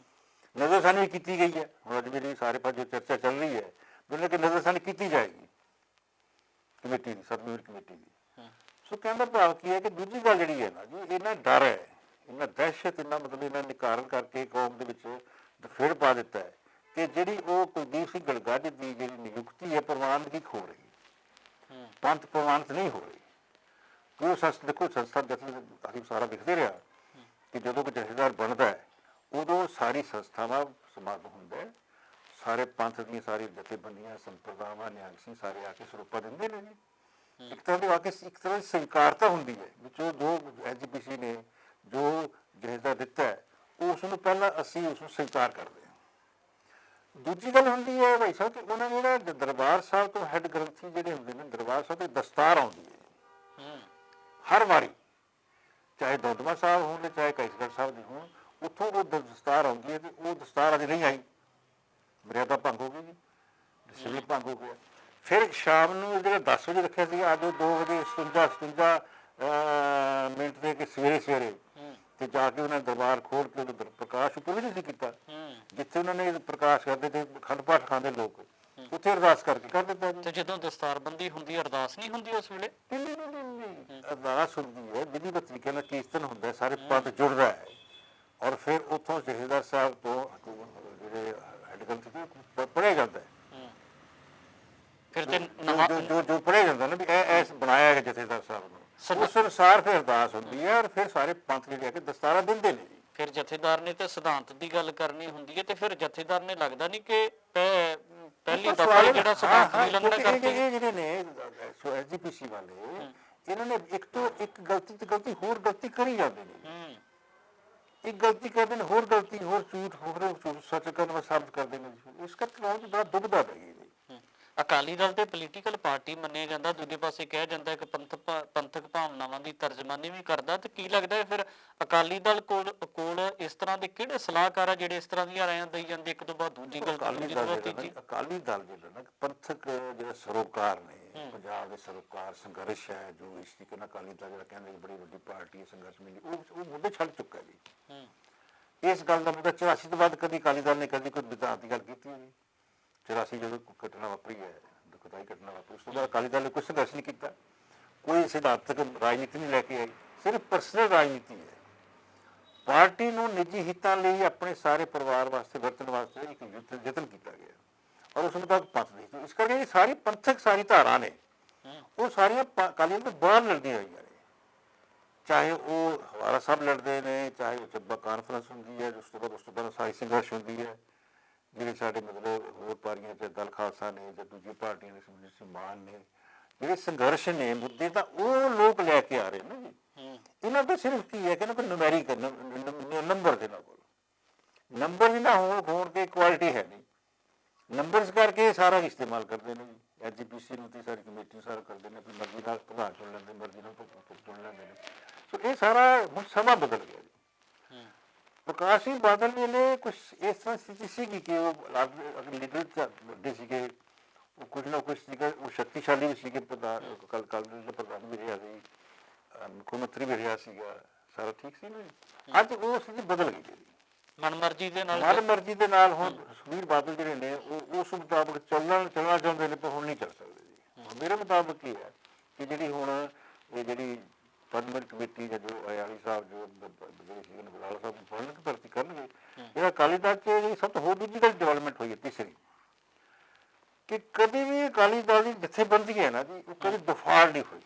ਨਜ਼ਰਸਾਨੀ ਕੀਤੀ ਗਈ ਹੈ। ਹੁਣ ਅੱਜ ਮੇਰੀ ਸਾਰੇ ਪਾਸੇ ਜੋ ਚਰਚਾ ਚੱਲ ਰਹੀ ਹੈ, ਉਹਨਾਂ ਕਿ ਨਜ਼ਰਸਾਨੀ ਕੀਤੀ ਜਾਏਗੀ ਕਮੇਟੀ ਦੀ, 7 ਮੈਂਬਰੀ ਕਮੇਟੀ ਦੀ। ਸੋ ਕਹਿਣ ਦਾ ਭਾਵ ਕੀ ਹੈ ਕਿ ਦੂਜੀ ਗੱਲ ਜਿਹੜੀ ਹੈ ਨਾ ਜੀ, ਇਹਨਾਂ ਡਰ ਹੈ, ਇਹਨਾਂ ਦਹਿਸ਼ਤ, ਇਹਨਾਂ ਮਤਲਬ ਇਹਨਾਂ ਨਿਕਾਰਨ ਕਰਕੇ ਕੌਮ ਦੇ ਵਿੱਚ ਦਫੇੜ ਪਾ ਦਿੱਤਾ ਹੈ ਕਿ ਜਿਹੜੀ ਉਹ ਕੁਲਦੀਪ ਸਿੰਘ ਗੜਗੱਜ ਦੀ ਜਿਹੜੀ ਨਿਯੁਕਤੀ ਹੈ ਪ੍ਰਵਾਨਗੀ ਹੋ ਰਹੀ, ਪੰਥ ਪ੍ਰਵਾਨਿਤ ਨਹੀਂ ਹੋ ਰਹੀ। ਕਿਉਂ ਦੇਖੋ ਸੰਸਥਾ ਅਸੀਂ ਸਾਰਾ ਦਿਖਦੇ ਰਿਹਾ ਕਿ ਜਦੋਂ ਕੋਈ ਜਥੇਦਾਰ ਬਣਦਾ ਹੈ ਉਦੋਂ ਸਾਰੀ ਸੰਸਥਾਵਾਂ ਸਮਾਗਮ ਹੁੰਦਾ ਹੈ, ਸਾਰੇ ਪੰਥ ਦੀਆਂ ਸਾਰੀ ਜਥੇਬੰਦੀਆਂ, ਸੰਪਰਦਾਵਾਂ, ਨਿਹੰਗ ਸਿੰਘ ਸਾਰੇ ਆ ਕੇ ਸਰੂਪਾ ਦਿੰਦੇ ਨੇ ਜੀ। ਇੱਕ ਤਰ੍ਹਾਂ ਦੀ ਆ ਕੇ ਇੱਕ ਤਰ੍ਹਾਂ ਦੀ ਸਵੀਕਾਰਤਾ ਹੁੰਦੀ ਹੈ ਵਿੱਚੋਂ ਜੋ ਐਜੀਪੀਸੀ ਨੇ ਜੋ ਜਥੇਦਾਰ ਦਿੱਤਾ ਹੈ ਉਸ ਨੂੰ ਪਹਿਲਾਂ ਅਸੀਂ ਉਸ ਨੂੰ ਸਵੀਕਾਰ ਕਰਦੇ ਹਾਂ। ਦੂਜੀ ਗੱਲ ਹੁੰਦੀ ਹੈ ਭਾਈ ਸਾਹਿਬ ਕਿ ਉਹਨਾਂ ਨੇ ਜਿਹੜਾ ਦਰਬਾਰ ਸਾਹਿਬ ਤੋਂ ਹੈੱਡ ਗ੍ਰੰਥੀ ਜਿਹੜੇ ਹੁੰਦੇ ਨੇ, ਦਰਬਾਰ ਸਾਹਿਬ ਤੇ ਦਸਤਾਰ ਆਉਂਦੀ ਹੈ ਹਰ ਵਾਰੀ, ਚਾਹੇ ਦੌਦਮਾ ਸਾਹਿਬ ਹੋਣ ਤੇ ਚਾਹੇ ਕੇਸਗੜ੍ਹ ਸਾਹਿਬ ਦੇ ਹੋਣ, ਉੱਥੋਂ ਉਹ ਦਸਤਾਰ ਆਉਂਦੀ ਹੈ ਤੇ ਉਹ ਦਸਤਾਰ ਅੱਜ ਨਹੀਂ ਆਈ, ਮਰਿਆਦਾ ਭੰਗ ਹੋ ਗਈ ਜੀ, ਡਿਸਿਪਲਿਨ ਭੰਗ ਹੋ ਗਿਆ। ਫਿਰ ਸ਼ਾਮ ਨੂੰ ਜਿਹੜਾ 10 ਵਜੇ ਰੱਖਿਆ ਸੀ, ਅੱਜ 2 ਵਜੇ 57 ਮਿੰਟ ਦੇ ਕੇ ਸਵੇਰੇ ਤੇ ਜਾ ਕੇ ਉਹਨਾਂ ਨੇ ਦਰਬਾਰ ਖੋਲ ਕੇ ਉਹਦੇ ਪ੍ਰਕਾਸ਼ ਉੱਪਰ ਵੀ ਨਹੀਂ ਕੀਤਾ, ਜਿੱਥੇ ਉਹਨਾਂ ਨੇ ਪ੍ਰਕਾਸ਼ ਕਰਦੇ ਤੇ ਅਖੰਡ ਪਾਠ ਖਾਂਦੇ ਲੋਕ, ਉੱਥੇ ਅਰਦਾਸ ਕਰਕੇ ਕਰ ਦਿੱਤਾ ਜੀ। ਤੇ ਜਦੋਂ ਦਸਤਾਰਬੰਦੀ ਹੁੰਦੀ ਹੈ ਅਰਦਾਸ ਨਹੀਂ ਹੁੰਦੀ ਉਸ ਵੇਲੇ? ਨਹੀਂ, ਅਰਦਾਸ ਹੁੰਦੀ ਹੈ, ਵਿਧੀਵਤ ਤਰੀਕੇ ਨਾਲ ਕੀਰਤਨ ਹੁੰਦਾ, ਸਾਰੇ ਪੰਥ ਜੁੜਦਾ ਹੈ, ਔਰ ਫਿਰ ਉੱਥੋਂ ਜਥੇਦਾਰ ਸਾਹਿਬ ਤੋਂ ਜਿਹੜੇ ਹੈੱਡ ਗ੍ਰੰਥੀ ਪੜ੍ਹਿਆ ਜਾਂਦਾ ਹੈ। ਫਿਰ ਤੇ ਜੋ ਪੜ੍ਹਿਆ ਜਾਂਦਾ ਨਾ ਵੀ ਇਹ ਬਣਾਇਆ ਹੈ ਜਥੇਦਾਰ ਸਾਹਿਬ ਨੂੰ, ਉਸ ਅਨੁਸਾਰ ਫਿਰ ਅਰਦਾਸ ਹੁੰਦੀ ਹੈ, ਔਰ ਫਿਰ ਸਾਰੇ ਪੰਥ ਜਿਹੜੇ ਆ ਕੇ ਦਸਤਾਰਾਂ ਦਿੰਦੇ ਨੇ ਜੀ। ਫਿਰ ਜਥੇਦਾਰ ਨੇ ਤੇ ਸਿਧਾਂਤ ਦੀ ਗੱਲ ਕਰਨੀ ਹੁੰਦੀ ਹੈ, ਤੇ ਫਿਰ ਜਥੇਦਾਰ ਨੇ ਲੱਗਦਾ ਨਹੀਂ ਕਿ ਪਹਿਲੀ ਦਫਾ ਜਿਹੜਾ ਸਿਧਾਂਤ ਦੀ ਉਲੰਘਣਾ ਕਰਤੀ। ਇਹ ਜਿਹੜੇ ਨੇ ਐਸਜੀਪੀਸੀ ਵਾਲੇ, ਇਹਨਾਂ ਨੇ ਇੱਕ ਤੋਂ ਇੱਕ ਗਲਤੀ ਤੇ ਗਲਤੀ ਹੋਰ ਗਲਤੀ ਕਰੀ ਜਾਂਦੇ ਨੇ। ਇੱਕ ਗਲਤੀ ਕਰਦੇ ਨੇ, ਹੋਰ ਗਲਤੀ, ਹੋਰ ਝੂਠ, ਹੋਰ ਝੂਠ ਸੱਚ ਕਰਨ ਵਾਸਤੇ ਸਾਬਤ ਕਰਦੇ ਨੇ ਜੀ। ਇਸ ਕਰਕੇ ਰਾਜ ਬੜਾ ਦੁਬਦਾ ਪੈ ਗਈ ਜੀ। ਅਕਾਲੀ ਦਲ ਤੇ ਪੋਲੀਟੀਕਲ ਪਾਰਟੀ ਮੰਨਿਆ ਜਾਂਦਾ, ਦੂਜੇ ਪਾਸੇ ਕਿਹਾ ਜਾਂਦਾ ਕਿ ਪੰਥਕ ਭਾਵਨਾਵਾਂ ਦੀ ਤਰਜਮਾਨੀ ਵੀ ਕਰਦਾ, ਤੇ ਕੀ ਲੱਗਦਾ ਹੈ ਫਿਰ ਅਕਾਲੀ ਦਲ ਕੋਲ ਇਸ ਤਰ੍ਹਾਂ ਦੇ ਕਿਹੜੇ ਸਲਾਹਕਾਰ ਆ ਜਿਹੜੇ ਇਸ ਤਰ੍ਹਾਂ ਦੀਆਂ ਰਾਇਆਂ ਦੇਈ ਜਾਂਦੇ, ਇੱਕ ਤੋਂ ਬਾਅਦ ਦੂਜੀ ਗਲਤੀ, ਅਕਾਲੀ ਦੂਜੀ ਦਲ ਤੋਂ ਬਾਅਦ ਜਿਹੜਾ ਤੀਜੀ? ਨਾ, ਅਕਾਲੀ ਦਲ ਜਿਹੜਾ ਨਾ ਪੰਥਕ ਜਿਹੜਾ ਸਰੋਕਾਰ ਨੇ, ਪੰਜਾਬ ਦੇ ਸਰੋਕਾਰ ਸੰਘਰਸ਼ ਹੈ ਜੋ ਇਸ ਤਰੀਕੇ ਨਾਲ ਅਕਾਲੀ ਦਲ ਜਿਹੜਾ ਕਹਿੰਦੇ ਬੜੀ ਵੱਡੀ ਪਾਰਟੀ ਹੈ ਸੰਘਰਸ਼ ਮਿਲੀ, ਉਹ ਮੁੱਦੇ ਛੱਡ ਚੁੱਕਾ ਜੀ। ਇਸ ਗੱਲ ਦਾ ਮੁੱਦਾ 84 ਤੋਂ ਬਾਅਦ ਕਦੀ ਅਕਾਲੀ ਦਲ ਨੇ ਕਦੀ ਕੋਈ ਵਿਧਾਨ ਦੀ ਗੱਲ ਕੀਤੀ ਨਹੀਂ। 84 ਜਦੋਂ ਘਟਨਾ ਵਾਪਰੀ ਹੈ, ਦੁਖਦਾਈ ਘਟਨਾ ਵਾਪਰੀ, ਉਸ ਤੋਂ ਬਾਅਦ ਅਕਾਲੀ ਦਲ ਨੇ ਕੋਈ ਸੰਘਰਸ਼ ਨਹੀਂ ਕੀਤਾ, ਕੋਈ ਸਿਧਾਂਤਕ ਰਾਜਨੀਤੀ ਨਹੀਂ ਲੈ ਕੇ ਆਈ, ਸਿਰਫ ਪਰਸਨਲ ਰਾਜਨੀਤੀ ਹੈ। ਪਾਰਟੀ ਨੂੰ ਨਿੱਜੀ ਹਿੱਤਾਂ ਲਈ ਆਪਣੇ ਸਾਰੇ ਪਰਿਵਾਰ ਵਾਸਤੇ ਵਰਤਣ ਵਾਸਤੇ ਇੱਕ ਯਤਨ ਕੀਤਾ ਗਿਆ, ਔਰ ਉਸ ਮੁਤਾਬਕ ਪੰਥ ਨਹੀਂ। ਇਸ ਕਰਕੇ ਸਾਰੀ ਪੰਥਕ ਸਾਰੀ ਧਾਰਾ ਨੇ ਉਹ ਸਾਰੀਆਂ ਅਕਾਲੀ ਦਲ ਤੋਂ ਬਾਹਰ ਲੜਦੀਆਂ ਹੋਈਆਂ ਨੇ, ਚਾਹੇ ਉਹ ਹਵਾਰਾ ਸਾਹਿਬ ਲੜਦੇ ਨੇ, ਚਾਹੇ ਉਹ ਚੱਬਾ ਕਾਨਫਰੰਸ ਹੁੰਦੀ ਹੈ, ਉਸ ਤੋਂ ਬਾਅਦ ਸਾਰੀ ਸੰਘਰਸ਼ ਹੁੰਦੀ ਹੈ, ਜਿਹੜੇ ਸਾਡੇ ਮਤਲਬ ਹੋਰ ਪਾਰਟੀਆਂ ਚ ਦਲ ਖਾਲਸਾ ਨੇ ਜਾਂ ਦੂਜੀਆਂ ਪਾਰਟੀਆਂ ਨੇ, ਮਾਨ ਨੇ, ਜਿਹੜੇ ਸੰਘਰਸ਼ ਨੇ ਮੁੱਦੇ ਤਾਂ ਉਹ ਲੋਕ ਲੈ ਕੇ ਆ ਰਹੇ ਨੇ ਜੀ। ਇਹਨਾਂ ਦਾ ਸਿਰਫ ਕੀ ਹੈ ਕਿ ਨਾ ਕੋਈ ਨੰਬਰ ਦੇ ਨਾਲ ਨੰਬਰ ਵੀ ਨਾ ਹੋਣ ਕੇ ਕੁਆਲਿਟੀ ਹੈ ਨਹੀਂ, ਨੰਬਰਸ ਕਰਕੇ ਸਾਰਾ ਇਸਤੇਮਾਲ ਕਰਦੇ ਨੇ ਜੀ। ਐਜੀਪੀਸੀ ਨੂੰ ਤੇ ਸਾਰੀ ਕਮੇਟੀ ਨੂੰ ਸਾਰਾ ਕਰਦੇ ਨੇ, ਆਪਣੀ ਮਰਜ਼ੀ ਨਾਲ ਪ੍ਰਧਾਨ ਚੁਣ ਲੈਂਦੇ, ਮਰਜ਼ੀ ਨਾਲ ਚੁਣ ਲੈਂਦੇ ਨੇ। ਸੋ ਇਹ ਸਾਰਾ ਹੁਣ ਸਮਾਂ ਬਦਲ ਗਿਆ ਜੀ। ਪ੍ਰਕਾਸ਼ ਸਿੰਘ ਬਾਦਲ ਵੇਲੇ ਕੁਛ ਇਸ ਤਰ੍ਹਾਂ ਸਥਿਤੀ ਸੀਗੀ ਕਿ ਉਹ ਲੀਡਰ ਵੱਡੇ ਸੀਗੇ, ਉਹ ਕੁਝ ਨਾ ਕੁਛ ਸੀਗਾ, ਉਹ ਸ਼ਕਤੀਸ਼ਾਲੀ ਵੀ ਸੀਗੇ, ਪ੍ਰਧਾਨ ਪ੍ਰਧਾਨ ਵੀ ਰਿਹਾ ਸੀ, ਮੁੱਖ ਮੰਤਰੀ ਵੀ ਰਿਹਾ ਸੀਗਾ, ਸਾਰਾ ਠੀਕ ਸੀ ਨਾ ਜੀ। ਅੱਜ ਉਹ ਸਥਿਤੀ ਬਦਲ ਗਈ ਜੀ, ਮਨਮਰਜ਼ੀ ਦੇ ਨਾਲ ਹੁਣ ਸੁਖਬੀਰ ਬਾਦਲ ਜਿਹੜੇ ਨੇ ਉਹ ਉਸ ਮੁਤਾਬਕ ਚੱਲਣਾ ਚਾਹੁੰਦੇ ਨੇ, ਪਰ ਹੁਣ ਨਹੀਂ ਚੱਲ ਸਕਦੇ ਜੀ। ਮੇਰੇ ਮੁਤਾਬਕ ਕੀ ਹੈ ਕਿ ਜਿਹੜੀ ਹੁਣ ਇਹ ਜਿਹੜੀ ਪਰਮਨੈਂਟ ਕਮੇਟੀ ਜਾਂ ਜੋ ਅਯਾਲੀ ਸਾਹਿਬ ਜੋ ਜਿਹੜੇ ਸੀ ਬਲਾਲ ਸਾਹਿਬ ਨੂੰ ਭਰਤੀ ਕਰਨਗੇ, ਜਿਹੜਾ ਅਕਾਲੀ ਦਲ 'ਚ ਜਿਹੜੀ ਸਭ ਤੋਂ ਹੋਰ ਦੂਜੀ ਗੱਲ ਡਿਵੈਲਪਮੈਂਟ ਹੋਈ ਹੈ ਤੀਸਰੀ, ਕਿ ਕਦੇ ਵੀ ਅਕਾਲੀ ਦਲ ਦੀ ਜਥੇਬੰਦੀ ਹੈ ਨਾ ਜੀ, ਉਹ ਕਦੇ ਦਫਾੜ ਨਹੀਂ ਹੋਈ,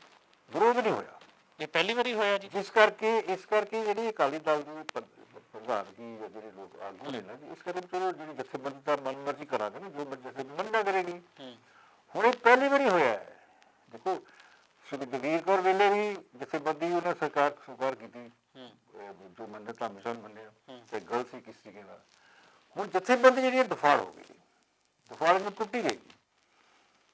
ਵਿਰੋਧ ਨਹੀਂ ਹੋਇਆ। ਇਹ ਪਹਿਲੀ ਵਾਰੀ ਹੋਇਆ ਜੀ। ਇਸ ਕਰਕੇ ਜਿਹੜੀ ਅਕਾਲੀ ਦਲ ਦੀ ਪ੍ਰਧਾਨਗੀ ਜਾਂ ਜਿਹੜੇ ਲੋਕ ਆਗੂ ਨੇ ਨਾ ਜੀ, ਇਸ ਕਰਕੇ ਚਲੋ ਜਿਹੜੀ ਜਥੇਬੰਦੀ ਦਾ ਮਨਮਰਜ਼ੀ ਕਰਾਂਗੇ ਨਾ, ਜੋ ਜਥੇਬੰਦੀ ਕਰੇਗੀ। ਹੁਣ ਇਹ ਪਹਿਲੀ ਵਾਰੀ ਹੋਇਆ ਹੈ। ਦੇਖੋ ਸ਼੍ਰੀ ਜਗੀਰ ਕੌਰ ਵੇਲੇ ਵੀ ਜਥੇਬੰਦੀ ਉਹਨਾਂ ਸਰਕਾਰ ਕੀਤੀ, ਜੋ ਮੰਨਿਆ ਧਾਮੀ ਸਾਹਿਬ ਮੰਨਿਆ, ਤੇ ਗਲਤ ਸੀ ਕਿਸ ਤਰੀਕੇ ਨਾਲ। ਹੁਣ ਜਥੇਬੰਦੀ ਜਿਹੜੀ ਦਫਾੜ ਹੋ ਗਈ, ਦਫਾੜ ਨੂੰ ਟੁੱਟੀ ਗਈ।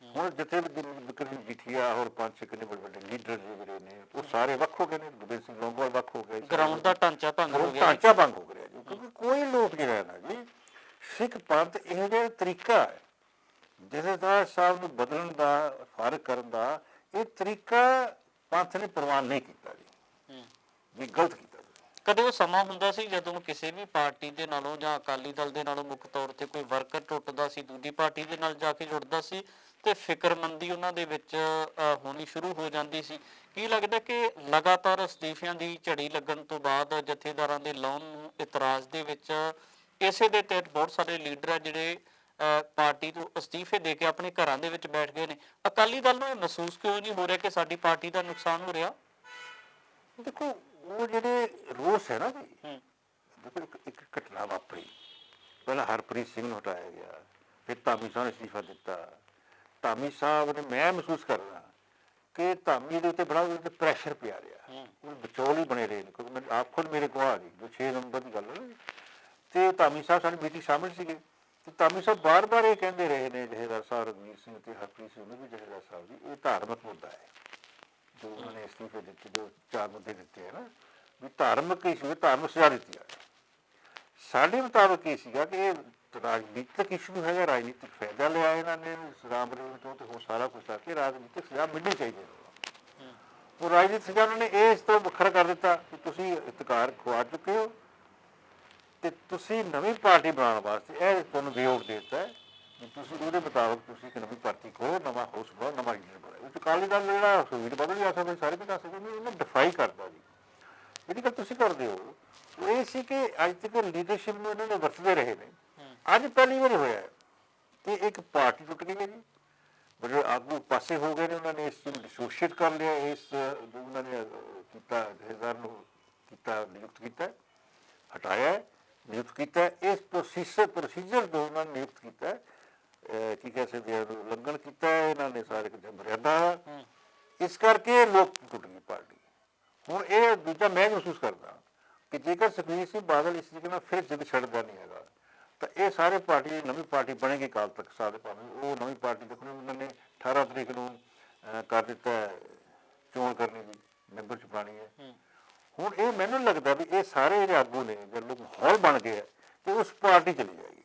ਹੁਣ ਜਥੇਬੰਦੀ ਜੀਠੀਆ ਹੋਰ 5-6 ਵੱਡੇ ਲੀਡਰ ਜਿਹੜੇ ਨੇ ਉਹ ਸਾਰੇ ਵੱਖ ਹੋ ਗਏ ਨੇ, ਗੁਰਬੀਰ ਸਿੰਘ ਲੌਂਗੋਵਾਲ ਵੱਖ ਹੋ ਗਏ, ਗਰਾਊਂਡ ਦਾ ਢਾਂਚਾ ਭੰਗ ਹੋ ਗਿਆ, ਢਾਂਚਾ ਭੰਗ ਹੋ ਰਿਹਾ ਜੀ। ਕਿਉਂਕਿ ਕੋਈ ਲੋਕ ਜਿਹੜਾ ਨਾ ਜੀ, ਸਿੱਖ ਪੰਥ ਇਹੋ ਜਿਹਾ ਤਰੀਕਾ ਹੈ ਜਥੇਦਾਰ ਸਾਹਿਬ ਨੂੰ ਬਦਲਣ ਦਾ, ਫਰਕ ਕਰਨ ਦਾ, ਇਹ ਤਰੀਕਾ ਪੰਥ ਨੇ ਪ੍ਰਵਾਨ ਨਹੀਂ ਕੀਤਾ ਜੀ, ਗਲਤ ਕੀਤਾ। ਕਦੇ ਉਹ ਸਮਾਂ ਹੁੰਦਾ ਸੀ ਜਦੋਂ ਕਿਸੇ ਵੀ ਪਾਰਟੀ ਦੇ ਨਾਲੋਂ ਜਾਂ ਅਕਾਲੀ ਦਲ ਦੇ ਨਾਲੋਂ ਮੁੱਖ ਤੌਰ ਤੇ ਕੋਈ ਵਰਕਰ ਟੁੱਟਦਾ ਸੀ, ਦੂਜੀ ਪਾਰਟੀ ਦੇ ਨਾਲ ਜਾ ਕੇ ਜੁੜਦਾ ਸੀ, ਤੇ ਫਿਕਰਮੰਦੀ ਉਹਨਾਂ ਦੇ ਵਿੱਚ ਹੋਣੀ ਸ਼ੁਰੂ ਹੋ ਜਾਂਦੀ ਸੀ। ਕੀ ਲੱਗਦਾ ਕਿ ਲਗਾਤਾਰ ਅਸਤੀਫਿਆਂ ਦੀ ਝੜੀ ਲੱਗਣ ਤੋਂ ਬਾਅਦ ਜਥੇਦਾਰਾਂ ਦੇ ਲਾਉਣ ਨੂੰ ਇਤਰਾਜ਼ ਦੇ ਵਿੱਚ ਇਸੇ ਦੇ ਤਹਿਤ ਬਹੁਤ ਸਾਰੇ ਲੀਡਰ ਆ ਜਿਹੜੇ ਪਾਰਟੀ ਤੋਂ ਅਸਤੀਫੇ ਦੇ ਕੇ ਆਪਣੇ ਘਰਾਂ ਦੇ ਵਿੱਚ ਬੈਠ ਗਏ ਨੇ? ਅਕਾਲੀ ਦਲ ਨੂੰ ਇਹ ਮਹਿਸੂਸ ਕਿਉਂ ਨਹੀਂ ਹੋ ਰਿਹਾ ਕਿ ਸਾਡੀ ਪਾਰਟੀ ਦਾ ਨੁਕਸਾਨ ਹੋ ਰਿਹਾ? ਦੇਖੋ ਉਹ ਜਿਹੜੇ ਰੋਸ ਹੈ ਨਾ ਜੀ, ਦੇਖੋ ਇੱਕ ਘਟਨਾ ਵਾਪਰੀ, ਪਹਿਲਾਂ ਹਰਪ੍ਰੀਤ ਸਿੰਘ ਨੂੰ ਹਟਾਇਆ ਗਿਆ, ਫਿਰ ਧਾਮੀ ਸਾਹਿਬ ਨੇ ਅਸਤੀਫਾ ਦਿੱਤਾ। ਧਾਮੀ ਸਾਹਿਬ ਨੇ, ਮੈਂ ਮਹਿਸੂਸ ਕਰਦਾ ਕਿ ਧਾਮੀ ਦੇ ਉੱਤੇ ਬੜਾ ਉਹਦੇ ਪ੍ਰੈਸ਼ਰ ਪਿਆ ਰਿਹਾ, ਉਹ ਵਿਚੋਲ ਹੀ ਬਣੇ ਰਹੇ ਨੇ, ਕਿਉਂਕਿ ਮੈਂ ਆਪ ਖੁਦ ਮੇਰੇ ਕੋਲ ਆ ਜੀ, ਜੋ 6 ਨਵੰਬਰ ਦੀ ਗੱਲ ਹੈ, ਤੇ ਧਾਮੀ ਸਾਹਿਬ ਸਾਡੀ ਮੀਟਿੰਗ ਸ਼ਾਮਿਲ ਸੀਗੇ, ਤੇ ਧਾਮੀ ਸਾਹਿਬ ਬਾਰ-ਬਾਰ ਇਹ ਕਹਿੰਦੇ ਰਹੇ ਨੇ, ਜਥੇਦਾਰ ਸਾਹਿਬ ਰਘਵੀਰ ਸਿੰਘ ਤੇ ਹਰਪ੍ਰੀਤ ਸਿੰਘ ਨੂੰ ਵੀ, ਜਥੇਦਾਰ ਸਾਹਿਬ ਜੀ ਇਹ ਧਾਰਮਿਕ ਮੁੱਦਾ ਹੈ ਜੋ ਉਹਨਾਂ ਨੇ ਅਸਤੀਫੇ ਦਿੱਤੇ, ਜੋ 4 ਮੁੱਦੇ ਦਿੱਤੇ ਹੈ ਨਾ, ਵੀ ਧਾਰਮਿਕ ਇਸ਼ੂ, ਧਾਰਮਿਕ ਸਜ਼ਾ ਦਿੱਤੀ ਹੈ। ਸਾਡੇ ਮੁਤਾਬਕ ਇਹ ਸੀਗਾ ਕਿ ਇਹ ਰਾਜਨੀਤਿਕ ਇਸ਼ੂ ਹੈਗਾ, ਰਾਜਨੀਤਿਕ ਫਾਇਦਾ ਲਿਆ ਇਹਨਾਂ ਨੇ ਰਾਮ ਰਹੀਮ ਤੋਂ, ਤੇ ਹੋਰ ਸਾਰਾ ਕੁਛ ਆ ਕੇ ਰਾਜਨੀਤਿਕ ਸਜ਼ਾ ਮਿਲਣੀ ਚਾਹੀਦੀ ਹੈ। ਉਹ ਰਾਜਨੀਤਿਕ ਸਜ਼ਾ ਉਹਨਾਂ ਨੇ ਇਸ ਤੋਂ ਵੱਖਰਾ ਕਰ ਦਿੱਤਾ ਕਿ ਤੁਸੀਂ ਇਤਕਾਰ ਖਵਾ ਚੁੱਕੇ ਹੋ, ਤੇ ਤੁਸੀਂ ਨਵੀਂ ਪਾਰਟੀ ਬਣਾਉਣ ਵਾਸਤੇ ਇਹ ਤੁਹਾਨੂੰ ਵਿਯੋਗ ਦੇ ਦਿੱਤਾ ਹੈ ਕਿ ਤੁਸੀਂ ਉਹਦੇ ਮੁਤਾਬਕ ਤੁਸੀਂ ਇੱਕ ਨਵੀਂ ਪਾਰਟੀ ਖੋਲੋ, ਨਵਾਂ ਹਾਊਸ ਬਣਾਓ, ਨਵਾਂ ਲੀਡਰ ਬਣਾਓ। ਉਹ ਅਕਾਲੀ ਦਲ ਜਿਹੜਾ ਸੁਖਬੀਰ ਬਾਦਲ ਵੀ ਆ ਸਕਦੇ, ਸਾਰੇ ਵੀ ਕਰ ਸਕਦੇ, ਉਹਨੇ ਡਿਫਾਈ ਕਰਦਾ ਜੀ। ਜਿਹੜੀ ਗੱਲ ਤੁਸੀਂ ਕਰਦੇ ਹੋ ਉਹ ਇਹ ਸੀ ਕਿ ਅੱਜ ਤੱਕ ਲੀਡਰਸ਼ਿਪ ਨੂੰ ਇਹਨਾਂ ਨੇ ਵਰਤਦੇ ਰਹੇ ਨੇ, ਅੱਜ ਪਹਿਲੀ ਵਾਰੀ ਹੋਇਆ ਕਿ ਇੱਕ ਪਾਰਟੀ ਟੁੱਟ ਗਈ ਹੈ ਜੀ, ਬੜੇ ਆਗੂ ਪਾਸੇ ਹੋ ਗਏ ਨੇ, ਉਹਨਾਂ ਨੇ ਇਸ ਨੂੰ ਡਿਸੋਸ਼ੀਏਟ ਕਰ ਲਿਆ, ਇਸ ਜੋ ਉਹਨਾਂ ਨੇ ਕੀਤਾ ਜਥੇਦਾਰ ਨੂੰ ਕੀਤਾ, ਨਿਯੁਕਤ ਕੀਤਾ, ਹਟਾਇਆ, ਨਿਯੁਕਤ ਕੀਤਾ, ਇਸ ਪ੍ਰੋਸੀਜਰ ਤੋਂ ਉਹਨਾਂ ਨੇ ਨਿਯੁਕਤ ਕੀਤਾ, ਕੀ ਕਹਿ ਸਕਦੇ ਆ, ਉਲੰਘਣ ਕੀਤਾ ਇਹਨਾਂ ਨੇ ਸਾਰੇ ਮਰਿਆਦਾ, ਇਸ ਕਰਕੇ ਲੋਕ ਟੁੱਟ ਗਈ ਪਾਰਟੀ। ਹੁਣ ਇਹ ਦੂਜਾ ਮੈਂ ਮਹਿਸੂਸ ਕਰਦਾ ਕਿ ਜੇਕਰ ਸੁਖਬੀਰ ਸਿੰਘ ਬਾਦਲ ਇਸ ਤਰੀਕੇ ਨਾਲ ਫਿਰ ਜਿੱਦ ਛੱਡਦਾ ਨਹੀਂ ਹੈਗਾ ਤਾਂ ਇਹ ਸਾਰੇ ਪਾਰਟੀ ਨਵੀਂ ਪਾਰਟੀ ਬਣੇਗੀ ਅਕਾਲ ਤਖਤ ਸਾਹਿਬ ਦੇ ਭਾਵੇਂ ਉਹ ਨਵੀਂ ਪਾਰਟੀ ਦੇਖੋ ਉਹਨਾਂ ਨੇ 18 ਤਰੀਕ ਨੂੰ ਕਰ ਦਿੱਤਾ ਚੋਣ ਕਰਨੀ ਦੀ ਮੈਂਬਰ ਚ ਪਾਣੀ ਹੈ। ਹੁਣ ਇਹ ਮੈਨੂੰ ਲੱਗਦਾ ਵੀ ਇਹ ਸਾਰੇ ਜਿਹੜੇ ਆਗੂ ਨੇ ਜਦੋਂ ਮਾਹੌਲ ਬਣ ਗਿਆ ਤੇ ਉਸ ਪਾਰਟੀ ਚਲੀ ਜਾਏਗੀ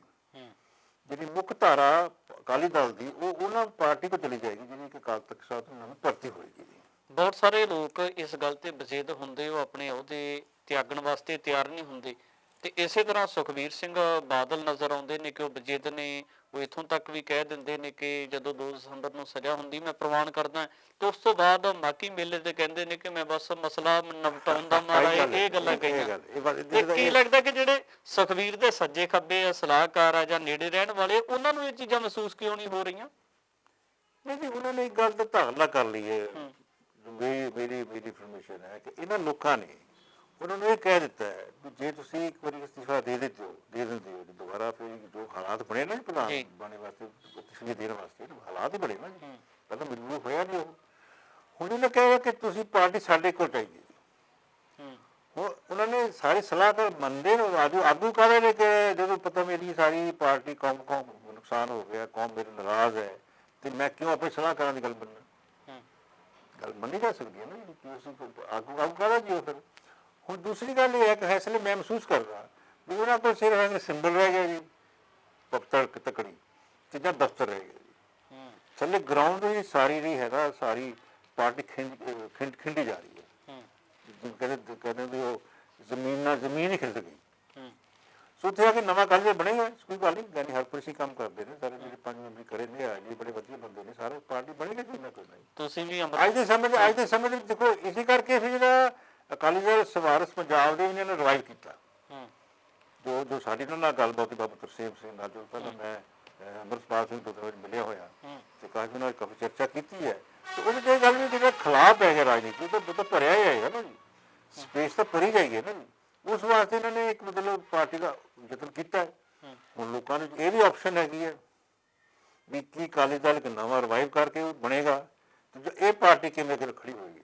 ਜਿਹੜੀ ਮੁੱਖ ਧਾਰਾ ਅਕਾਲੀ ਦਲ ਦੀ ਉਹ ਉਹਨਾਂ ਪਾਰਟੀ ਤੋਂ ਚਲੀ ਜਾਏਗੀ ਜਿਹੜੀ ਕਿ ਅਕਾਲ ਤਖਤ ਸਾਹਿਬ ਤੋਂ ਨਵੀਂ ਭਰਤੀ ਹੋਏਗੀ। ਬਹੁਤ ਸਾਰੇ ਲੋਕ ਇਸ ਗੱਲ ਤੇ ਬਜੇਦ ਹੁੰਦੇ, ਉਹ ਆਪਣੇ ਅਹੁਦੇ ਤਿਆਗਣ ਵਾਸਤੇ ਤਿਆਰ ਨਹੀਂ ਹੁੰਦੇ ਤੇ ਇਸੇ ਤਰ੍ਹਾਂ ਸੁਖਬੀਰ ਸਿੰਘ ਬਾਦਲ ਨਜ਼ਰ ਆਉਂਦੇ ਨੇ ਕਿ ਉਹ ਬਜੇਦ ਨੇ। ਉਹ ਇੱਥੋਂ ਤੱਕ ਵੀ ਕਹਿ ਦਿੰਦੇ ਨੇ ਕਿ ਜਦੋਂ 2 ਦਸੰਬਰ ਨੂੰ ਸਜ਼ਾ ਹੁੰਦੀ ਮੈਂ ਪ੍ਰਵਾਨ ਕਰਦਾ ਤੇ ਉਸ ਤੋਂ ਬਾਅਦ ਮਾਕੀ ਮੇਲੇ ਤੇ ਕਹਿੰਦੇ ਨੇ ਕਿ ਮੈਂ ਬਸ ਮਸਲਾ ਨਿਪਟਾਉਣ ਦਾ ਮਾਰਾ ਇਹ ਗੱਲਾਂ ਕਹੀਆਂ। ਤੇ ਕੀ ਲੱਗਦਾ ਕਿ ਜਿਹੜੇ ਸੁਖਬੀਰ ਦੇ ਸੱਜੇ ਖੱਬੇ ਸਲਾਹਕਾਰ ਆ ਜਾਂ ਨੇੜੇ ਰਹਿਣ ਵਾਲੇ ਉਹਨਾਂ ਨੂੰ ਇਹ ਚੀਜ਼ਾਂ ਮਹਿਸੂਸ ਕਿਉਂ ਨਹੀਂ ਹੋ ਰਹੀਆਂ? ਨਹੀਂ ਜੀ ਉਹਨਾਂ ਨੇ ਇੱਕ ਗੱਲ ਤਾਂ ਧਾਰਨਾ ਕਰ ਲਈ ਹੈ, ਮੇਰੀ ਇਨਫੋਰਮੇਸ਼ਨ ਹੈ ਕਿ ਇਹਨਾਂ ਲੋਕਾਂ ਨੇ ਉਹਨਾਂ ਨੂੰ ਇਹ ਕਹਿ ਦਿੱਤਾ ਹੈ ਵੀ ਜੇ ਤੁਸੀਂ ਇੱਕ ਵਾਰੀ ਅਸਤੀਫਾ ਦੇ ਦਿੰਦੇ ਹੋ ਦੁਬਾਰਾ ਫਿਰ ਜੋ ਹਾਲਾਤ ਬਣੇ ਨਾ ਪ੍ਰਧਾਨ ਬਣਨੇ ਵਾਸਤੇ ਅਸਤੀਫੇ ਦੇਣ ਵਾਸਤੇ ਹਾਲਾਤ ਹੀ ਬਣੇ ਨਾ ਜੀ, ਪਹਿਲਾਂ ਮਜਬੂਰ ਹੋਇਆ ਨਹੀਂ ਉਹ। ਹੁਣ ਉਹਨੇ ਕਿਹਾ ਕਿ ਤੁਸੀਂ ਪਾਰਟੀ ਸਾਡੇ ਕੋਲ ਚਾਹੀਦੀ ਹੈ। ਹੁਣ ਉਹਨਾਂ ਨੇ ਸਾਰੇ ਸਲਾਹਕਾਰ ਮੰਨਦੇ ਨੇ, ਆਗੂ ਕਰ ਰਹੇ ਨੇ ਕਿ ਜਦੋਂ ਪਤਾ ਮੇਰੀ ਸਾਰੀ ਪਾਰਟੀ ਕੌਮ ਨੁਕਸਾਨ ਹੋ ਗਿਆ, ਕੌਮ ਮੇਰੇ ਨਾਰਾਜ਼ ਹੈ ਤੇ ਮੈਂ ਕਿਉਂ ਆਪਣੇ ਸਲਾਹਕਾਰਾਂ ਦੀ ਗੱਲ ਮੰਨਾਂ? ਗੱਲ ਮੰਨੀ ਜਾ ਸਕਦੀ ਹੈ ਨਾ, ਆਗੂ ਕਾਹਦਾ ਜੀ ਉਹ ਫਿਰ। ਹੁਣ ਦੂਸਰੀ ਗੱਲ ਇਹ ਹੈ ਕਿ ਇਸ ਲਈ ਮੈਂ ਮਹਿਸੂਸ ਕਰਦਾ ਵੀ ਉਹਨਾਂ ਕੋਲ ਸਿਰਫ ਸਿੰਬਲ ਰਹਿ ਗਿਆ ਜੀ, ਤਕੜੀ ਤੇ ਜਾਂ ਦਫ਼ਤਰ ਰਹਿ ਗਿਆ ਜੀ। ਥੱਲੇ ਗਰਾਊਂਡ ਦੀ ਸਾਰੀ ਜਿਹੜੀ ਹੈਗਾ ਸਾਰੀ ਪਾਰਟੀ ਖਿੰਡੀ ਜਾ ਰਹੀ ਹੈ। ਕਹਿੰਦੇ ਵੀ ਉਹ ਜ਼ਮੀਨ ਹੀ ਖਿੰਡ ਗਈ। ਸੋ ਉੱਥੇ ਆ ਕੇ ਨਵਾਂ ਕਾਲਜ ਬਣੇਗਾ, ਕੋਈ ਗੱਲ ਨਹੀਂ, ਯਾਨੀ ਹਰਪ੍ਰੀਤ ਸਿੰਘ ਕੰਮ ਕਰਦੇ ਨੇ ਸਾਰੇ ਜਿਹੜੇ 5 ਮੈਂਬਰੀ ਕਰੇ ਨੇ ਆ ਜੀ, ਬੜੇ ਵਧੀਆ ਬੰਦੇ ਨੇ ਸਾਰੇ, ਪਾਰਟੀ ਬਣੇਗਾ ਕੋਈ ਨਾ ਕੋਈ ਨਹੀਂ। ਤੁਸੀਂ ਵੀ ਅੱਜ ਦੇ ਸਮੇਂ ਦੇ ਦੇਖੋ ਇਸੇ ਕਰਕੇ ਫਿਰ ਜਿਹੜਾ ਅਕਾਲੀ ਦਲ ਸਵਾਰਸ ਪੰਜਾਬ ਦੇ ਇਹਨਾਂ ਨੇ ਰਿਵਾਈਵ ਕੀਤਾ। ਜੋ ਸਾਡੀ ਨਾਲ ਗੱਲਬਾਤ ਬਾਬਾ ਤਰਸੇਮ ਸਿੰਘ ਨਾਲ ਜੋ ਪਹਿਲਾਂ ਮੈਂ ਅੰਮ੍ਰਿਤਪਾਲ ਸਿੰਘ ਤੋਂ ਮਿਲਿਆ ਹੋਇਆ ਤੇ ਕਾਫੀ ਨਾਲ ਕਾਫੀ ਚਰਚਾ ਕੀਤੀ ਹੈ ਤੇ ਉਹਦੇ ਤੇ ਗੱਲ ਵੀ ਜਿਹੜਾ ਖਿਲਾਫ ਪੈ ਗਿਆ ਰਾਜਨੀਤੀ ਤਾਂ ਭਰਿਆ ਹੀ ਆਏਗਾ ਨਾ ਜੀ, ਸਪੇਸ ਤਾਂ ਭਰੀ ਜਾਏਗੀ ਨਾ ਜੀ। ਉਸ ਵਾਸਤੇ ਇਹਨਾਂ ਨੇ ਇੱਕ ਮਤਲਬ ਪਾਰਟੀ ਦਾ ਯਤਨ ਕੀਤਾ ਹੈ। ਹੁਣ ਲੋਕਾਂ ਨੂੰ ਇਹ ਵੀ ਆਪਸ਼ਨ ਹੈਗੀ ਹੈ ਵੀ ਕੀ ਅਕਾਲੀ ਦਲ ਇੱਕ ਨਵਾਂ ਰਿਵਾਈਵ ਕਰਕੇ ਉਹ ਬਣੇਗਾ ਤੇ ਇਹ ਪਾਰਟੀ ਕਿਵੇਂ ਖੜੀ ਹੋਏਗੀ।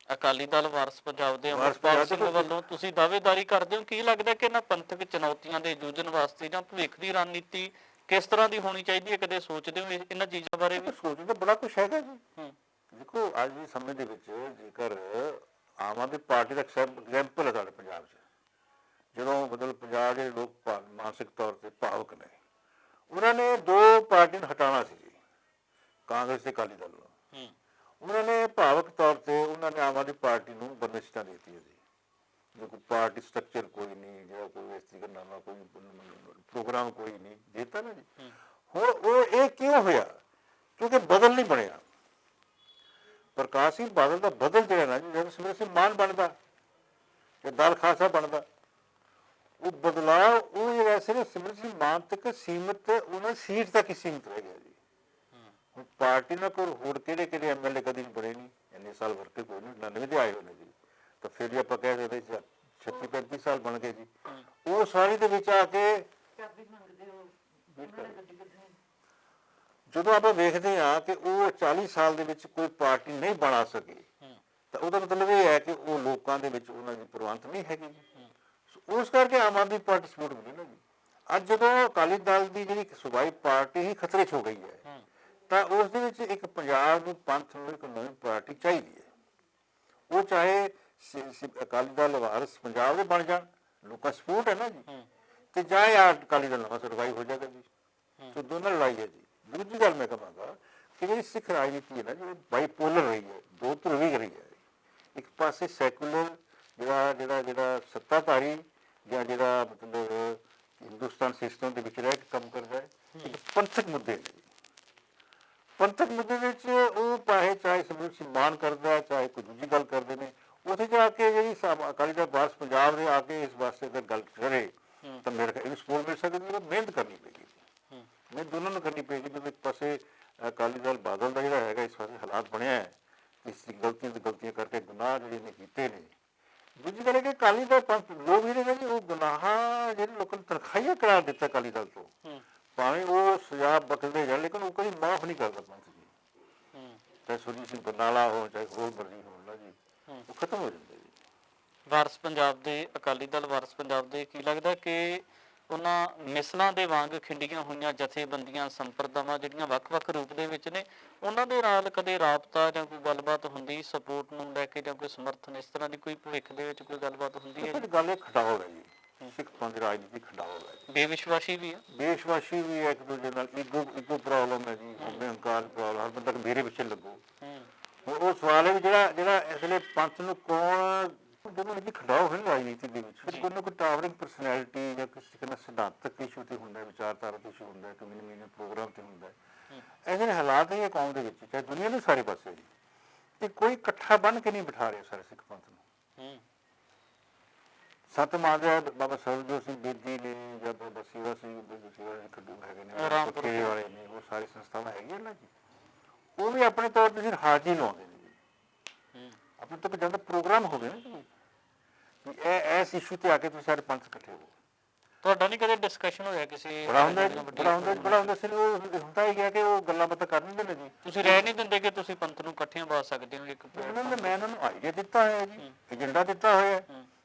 ਅਕਾਲੀ ਦਲ ਵਾਰਸ ਪੰਜਾਬ ਦੇ ਅੰਮ੍ਰਿਤਪਾਲ ਸਿੰਘ ਵੱਲੋਂ ਤੁਸੀਂ ਦਾਅਵੇਦਾਰੀ ਕਰਦੇ ਹੋ, ਕੀ ਲੱਗਦਾ ਕਿ ਇਹਨਾਂ ਪੰਥਕ ਚੁਣੌਤੀਆਂ ਦੇ ਜੂਝਣ ਵਾਸਤੇ ਜਾਂ ਭਵਿੱਖ ਦੀ ਰਣਨੀਤੀ ਕਿਸ ਤਰ੍ਹਾਂ ਦੀ ਹੋਣੀ ਚਾਹੀਦੀ ਹੈ? ਕਦੇ ਸੋਚਦੇ ਹੋ ਇਹਨਾਂ ਚੀਜ਼ਾਂ ਬਾਰੇ ਵੀ? ਸੋਚਦੇ ਬੜਾ ਕੁਛ ਹੈਗਾ ਜੀ। ਦੇਖੋ ਅੱਜ ਦੇ ਸਮੇਂ ਦੇ ਵਿੱਚ ਜੇਕਰ ਆਮ ਆਦਮੀ ਪਾਰਟੀ ਦਾ ਐਗਜ਼ੈਂਪਲ ਹੈ ਸਾਡੇ ਪੰਜਾਬ 'ਚ, ਜਦੋਂ ਮਤਲਬ ਪੰਜਾਬ ਦੇ ਲੋਕ ਮਾਨਸਿਕ ਤੌਰ ਤੇ ਭਾਵਕ ਨੇ, ਉਹਨਾਂ ਨੇ 2 ਪਾਰਟੀਆਂ ਨੂੰ ਹਟਾਉਣਾ ਸੀ ਜੀ, ਕਾਂਗਰਸ ਤੇ ਅਕਾਲੀ ਦਲ ਨੂੰ। ਉਹਨਾਂ ਨੇ ਭਾਵਕ ਤੌਰ ਤੇ ਉਹਨਾਂ ਨੇ ਆਮ ਆਦਮੀ ਪਾਰਟੀ ਨੂੰ ਬਰਨਿਸ਼ਤਾਂ ਦਿੱਤੀਆਂ ਜੀ, ਜੋ ਕੋਈ ਪਾਰਟੀ ਸਟਰਕਚਰ ਕੋਈ ਨਹੀਂ, ਜਿਹੜਾ ਕੋਈ ਇਸ ਤਰੀਕੇ ਨਾਲ ਕੋਈ ਪ੍ਰੋਗਰਾਮ ਕੋਈ ਨਹੀਂ ਦਿੱਤਾ ਨਾ ਜੀ। ਹੁਣ ਉਹ ਇਹ ਕਿਉਂ ਹੋਇਆ? ਕਿਉਂਕਿ ਬਦਲ ਨਹੀਂ ਬਣਿਆ। ਪ੍ਰਕਾਸ਼ ਸਿੰਘ ਬਾਦਲ ਦਾ ਬਦਲ ਜਿਹੜਾ ਨਾ ਜੀ, ਜਦੋਂ ਸਿਮਰਨ ਸਿੰਘ ਮਾਨ ਬਣਦਾ ਜਾਂ ਦਲ ਖਾਲਸਾ ਬਣਦਾ, ਉਹ ਬਦਲਾਅ ਉਹ ਜਿਹੜਾ ਸਿਰਫ ਸਿਮਰਨ ਸਿੰਘ ਮਾਨ ਤੱਕ ਸੀਮਿਤ, ਉਹਨਾਂ ਸੀਟ ਤੱਕ ਹੀ ਸੀਮਿਤ ਰਹਿ ਗਿਆ ਜੀ। ਹੁਣ ਪਾਰਟੀ ਨਾਲ ਕੋਈ ਹੋਰ ਕਿਹੜੇ ਐਮਐਲਏ ਕਦੀ ਨਹੀਂ ਬਣੇ ਨਹੀਂ, ਇੰਨੇ ਸਾਲ ਵਰਕੇ ਕੋਈ ਨਹੀਂ, 99 ਦੇ ਆਏ ਹੋਏ ਨੇ ਜੀ, ਤਾਂ ਫਿਰ ਵੀ ਆਪਾਂ ਕਹਿ ਸਕਦੇ 36-35 ਸਾਲ ਬਣ ਗਏ ਜੀ। ਉਹ ਸਾਰੀ ਦੇ ਵਿੱਚ ਆ ਕੇ ਜਦੋਂ ਆਪਾਂ ਵੇਖਦੇ ਹਾਂ ਕਿ ਉਹ 40 ਸਾਲ ਦੇ ਵਿੱਚ ਕੋਈ ਪਾਰਟੀ ਨਹੀਂ ਬਣਾ ਸਕੇ ਤਾਂ ਉਹਦਾ ਮਤਲਬ ਇਹ ਹੈ ਕਿ ਉਹ ਲੋਕਾਂ ਦੇ ਵਿੱਚ ਉਹਨਾਂ ਦੀ ਪ੍ਰਵਾਨਤ ਨਹੀਂ ਹੈਗੀ ਜੀ। ਉਸ ਕਰਕੇ ਆਮ ਆਦਮੀ ਪਾਰਟੀ ਸਪੋਰਟ ਮਿਲੀ ਨਾ ਜੀ। ਅੱਜ ਜਦੋਂ ਅਕਾਲੀ ਦਲ ਦੀ ਜਿਹੜੀ ਸੂਬਾਈ ਪਾਰਟੀ ਹੀ ਖਤਰੇ 'ਚ ਹੋ ਗਈ ਹੈ ਤਾਂ ਉਸ ਦੇ ਵਿੱਚ ਇੱਕ ਪੰਜਾਬ ਨੂੰ ਪੰਥ ਨੂੰ ਇੱਕ ਨਵੀਂ ਪਾਰਟੀ ਚਾਹੀਦੀ ਹੈ। ਉਹ ਚਾਹੇ ਅਕਾਲੀ ਦਲ ਵਾਰਸ ਪੰਜਾਬ ਦੇ ਬਣ ਜਾਣ, ਲੋਕਾਂ ਸਪੋਰਟ ਹੈ ਨਾ ਜੀ, ਤੇ ਜਾਂ ਅਕਾਲੀ ਦਲ ਨਵਾਂ ਸਰਵਾਈਵ ਹੋ ਜਾਏਗਾ ਜੀ। ਸੋ ਦੋਨਾਂ ਲੜਾਈ ਹੈ ਜੀ। ਦੂਜੀ ਗੱਲ ਮੈਂ ਕਹਾਂਗਾ ਕਿ ਜਿਹੜੀ ਸਿੱਖ ਰਾਜਨੀਤੀ ਹੈ ਨਾ, ਜਿਹੜੀ ਬਾਈਪੋਲਰ ਰਹੀ ਹੈ, 2 ਧਰੁਵੀ ਰਹੀ ਹੈ। ਇੱਕ ਪਾਸੇ ਸੈਕੂਲਰ ਜਿਹੜਾ ਸੱਤਾਧਾਰੀ ਜਾਂ ਜਿਹੜਾ ਮਤਲਬ ਹਿੰਦੁਸਤਾਨ ਸਿਸਟਮ ਦੇ ਵਿੱਚ ਰਹਿ ਕੇ ਕੰਮ ਕਰਦਾ ਹੈ, ਇੱਕ ਪੰਥਕ ਮੁੱਦੇ ਨੇ। ਪੰਥਕ ਮੁੱਦੇ ਵਿੱਚ ਉਹ ਚਾਹੇ ਸਿਮਰਨ ਸਿੰਘ ਮਾਨ ਕਰਦਾ, ਚਾਹੇ ਕੋਈ ਦੂਜੀ ਗੱਲ ਕਰਦੇ ਨੇ, ਉੱਥੇ ਜਾ ਕੇ ਜਿਹੜੀ ਅਕਾਲੀ ਦਲ ਵਾਰਸ ਪੰਜਾਬ ਦੇ ਆ ਕੇ ਇਸ ਵਾਸਤੇ ਅਗਰ ਗੱਲ ਕਰੇ ਤਾਂ ਮੇਰੇ ਇਹਨੂੰ ਸਪੋਰਟ ਮਿਲ ਸਕਦੀ ਹੈ। ਮਿਹਨਤ ਕਰਨੀ ਪਏਗੀ, ਮਿਹਨਤ ਦੋਨਾਂ ਨੂੰ ਕਰਨੀ ਪਏਗੀ। ਜਦੋਂ ਇੱਕ ਪਾਸੇ ਅਕਾਲੀ ਦਲ ਬਾਦਲ ਦਾ ਜਿਹੜਾ ਹੈਗਾ ਇਸ ਵਾਸਤੇ ਹਾਲਾਤ ਬਣਿਆ ਹੈ, ਇਸ ਗਲਤੀਆਂ ਕਰਕੇ ਗੁਨਾਹ ਜਿਹੜੇ ਨੇ ਕੀਤੇ ਨੇ। ਦੂਜੀ ਗੱਲ ਹੈ ਕਿ ਅਕਾਲੀ ਦਲ ਲੋਕ ਜਿਹੜੇ ਨੇ ਉਹ ਗੁਨਾਹ ਜਿਹੜੇ ਲੋਕਾਂ ਨੂੰ ਤਨਖਾਹੀਆਂ ਕਰਾਰ ਦਿੱਤਾ ਅਕਾਲੀ ਦਲ ਤੋਂ, ਭਾਵੇਂ ਉਹ ਸਜ਼ਾ ਬਖਸ਼ਦੇ ਜਾਣ ਲੇਕਿਨ ਉਹ ਕਦੀ ਮਾਫ ਨਹੀਂ ਕਰਦਾ ਪੰਥ ਜੀ। ਚਾਹੇ ਸੁਰਜੀਤ ਸਿੰਘ ਬਰਨਾਲਾ ਹੋ, ਚਾਹੇ ਹੋਰ ਮਰਜ਼ੀ ਹੋਣ ਨਾ ਜੀ, ਉਹ ਖਤਮ ਹੋ ਜਾਂਦੇ ਜੀ। ਵਾਰਸ ਪੰਜਾਬ ਦੇ ਅਕਾਲੀ ਦਲ ਵਾਰਸ ਪੰਜਾਬ ਦੇ ਕੀ ਲੱਗਦਾ ਕਿ ਉਹਨਾਂ ਮਿਸਲਾਂ ਦੇ ਵਾਂਗ ਖਿੰਡੀਆਂ ਹੋਈਆਂ ਜਥੇਬੰਦੀਆਂ ਸੰਪਰਦਾਵਾਂ ਜਿਹੜੀਆਂ ਵੱਖ-ਵੱਖ ਰੂਪ ਦੇ ਵਿੱਚ ਨੇ, ਉਹਨਾਂ ਦੇ ਨਾਲ ਕਦੇ ਰਾਬਤਾ ਜਾਂ ਕੋਈ ਗੱਲਬਾਤ ਹੁੰਦੀ ਸਪੋਰਟ ਨੂੰ ਲੈ ਕੇ ਜਾਂ ਕੋਈ ਸਮਰਥਨ ਇਸ ਤਰ੍ਹਾਂ ਦੀ ਕੋਈ ਭਵਿੱਖ ਦੇ ਵਿੱਚ ਕੋਈ ਗੱਲਬਾਤ ਹੁੰਦੀ ਹੈ? ਗੱਲ ਇਹ ਖਟਾਓ ਹੈ ਜੀ, ਸਿੱਖ ਪੰਥ ਦੀ ਰਾਜਨੀਤੀ ਖਟਾਓ ਹੈ, ਬੇਵਿਸ਼ਵਾਸੀ ਵੀ ਹੈ, ਦੇਸ਼ਵਾਸੀ ਵੀ ਹੈ, ਇੱਕ ਦੂਜੇ ਨਾਲ ਈਗੋ ਪ੍ਰੋਬਲਮ ਹੈ ਜੀ, ਹੰਕਾਰ ਪ੍ਰੋਬਲਮ, ਹਰ ਬੰਦਾ ਮੇਰੇ ਪਿੱਛੇ ਲੱਗੋ। ਹੁਣ ਉਹ ਸਵਾਲ ਹੈ ਵੀ ਜਿਹੜਾ ਇਸ ਵੇਲੇ ਪੰਥ ਨੂੰ ਕੌਣ ਜਦੋਂ ਜੀ ਖਟਾਓ ਹੈ ਰਾਜਨੀਤੀ ਦੇ ਵਿੱਚ, ਫਿਰ ਕੋਈ ਨਾ ਕੋਈ ਟਾਵਰਿੰਗ ਪਰਸਨੈਲਿਟੀ ਜਾਂ ਕਿਸੇ ਕਹਿੰਦਾ ਸਿਧਾਂਤਕ ਇਸ਼ੂ ਤੇ ਹੁੰਦਾ, ਵਿਚਾਰਧਾਰਾ ਤੇ ਇਸ਼ੂ ਹੁੰਦਾ, ਕਮਿਊਨੀਕੇਸ਼ਨ ਪ੍ਰੋਗਰਾਮ ਤੇ ਹੁੰਦਾ। ਇਹਦੇ ਹਾਲਾਤ ਇਹ ਕੌਮ ਦੇ ਵਿੱਚ, ਚਾਹੇ ਦੁਨੀਆ ਦੇ ਸਾਰੇ ਪਾਸੇ ਜੀ, ਤੇ ਕੋਈ ਇਕੱਠਾ ਬਣ ਕੇ ਨਹੀਂ ਬਿਠਾ ਰਿਹਾ ਸਾਰੇ ਸਿੱਖ ਪੰਥ ਨੂੰ। ਸਤਿ ਮਾਂ ਬਾਬਾ ਸਰਬਜੋਤ ਸਿੰਘ ਬੇਦੀ ਨੇ ਜਾਂ ਬਾਬਾ ਸੇਵਾ ਸਿੰਘ ਖੱਡੂ ਹੈਗੇ ਨੇ, ਵਾਲੇ ਨੇ, ਉਹ ਸਾਰੀ ਸੰਸਥਾਵਾਂ ਹੈਗੀਆਂ ਨਾ ਜੀ, ਉਹ ਵੀ ਆਪਣੇ ਤੌਰ ਤੇ ਫਿਰ ਹਾਜ਼ਰੀ ਲਾਉਂਦੇ ਨੇ ਜੀ। ਆਪਣੇ ਤੋਂ ਜਾਂਦਾ ਪ੍ਰੋਗਰਾਮ ਹੋਵੇ ਨਾ ਜੀ, ਇਹ ਇਸ ਇਸ਼ੂ ਤੇ ਆ ਕੇ ਤੁਸੀਂ ਸਾਰੇ ਪੰਥ ਇਕੱਠੇ ਹੋ। ਤੁਹਾਡਾ ਨਹੀਂ ਕਦੇ ਡਿਸਕਸ਼ਨ ਹੋਇਆ ਕਿਸੇ? ਬੜਾ ਹੁੰਦਾ ਸਿਰ ਉਹ ਹੁੰਦਾ ਹੀ ਗਿਆ ਕਿ ਉਹ ਗੱਲਾਂ ਬਾਤਾਂ ਕਰ ਲੈਂਦੇ ਨੇ ਜੀ। ਤੁਸੀਂ ਰਹਿ ਨਹੀਂ ਦਿੰਦੇ ਕਿ ਤੁਸੀਂ ਪੰਥ ਨੂੰ ਇਕੱਠਿਆਂ ਪਾ ਸਕਦੇ ਹੋ? ਇੱਕ ਮੈਂ ਇਹਨਾਂ ਨੂੰ ਆਈਡੀਆ ਦਿੱਤਾ ਹੋਇਆ ਜੀ, ਏਜੰਡਾ ਦਿੱਤਾ ਹੋਇਆ।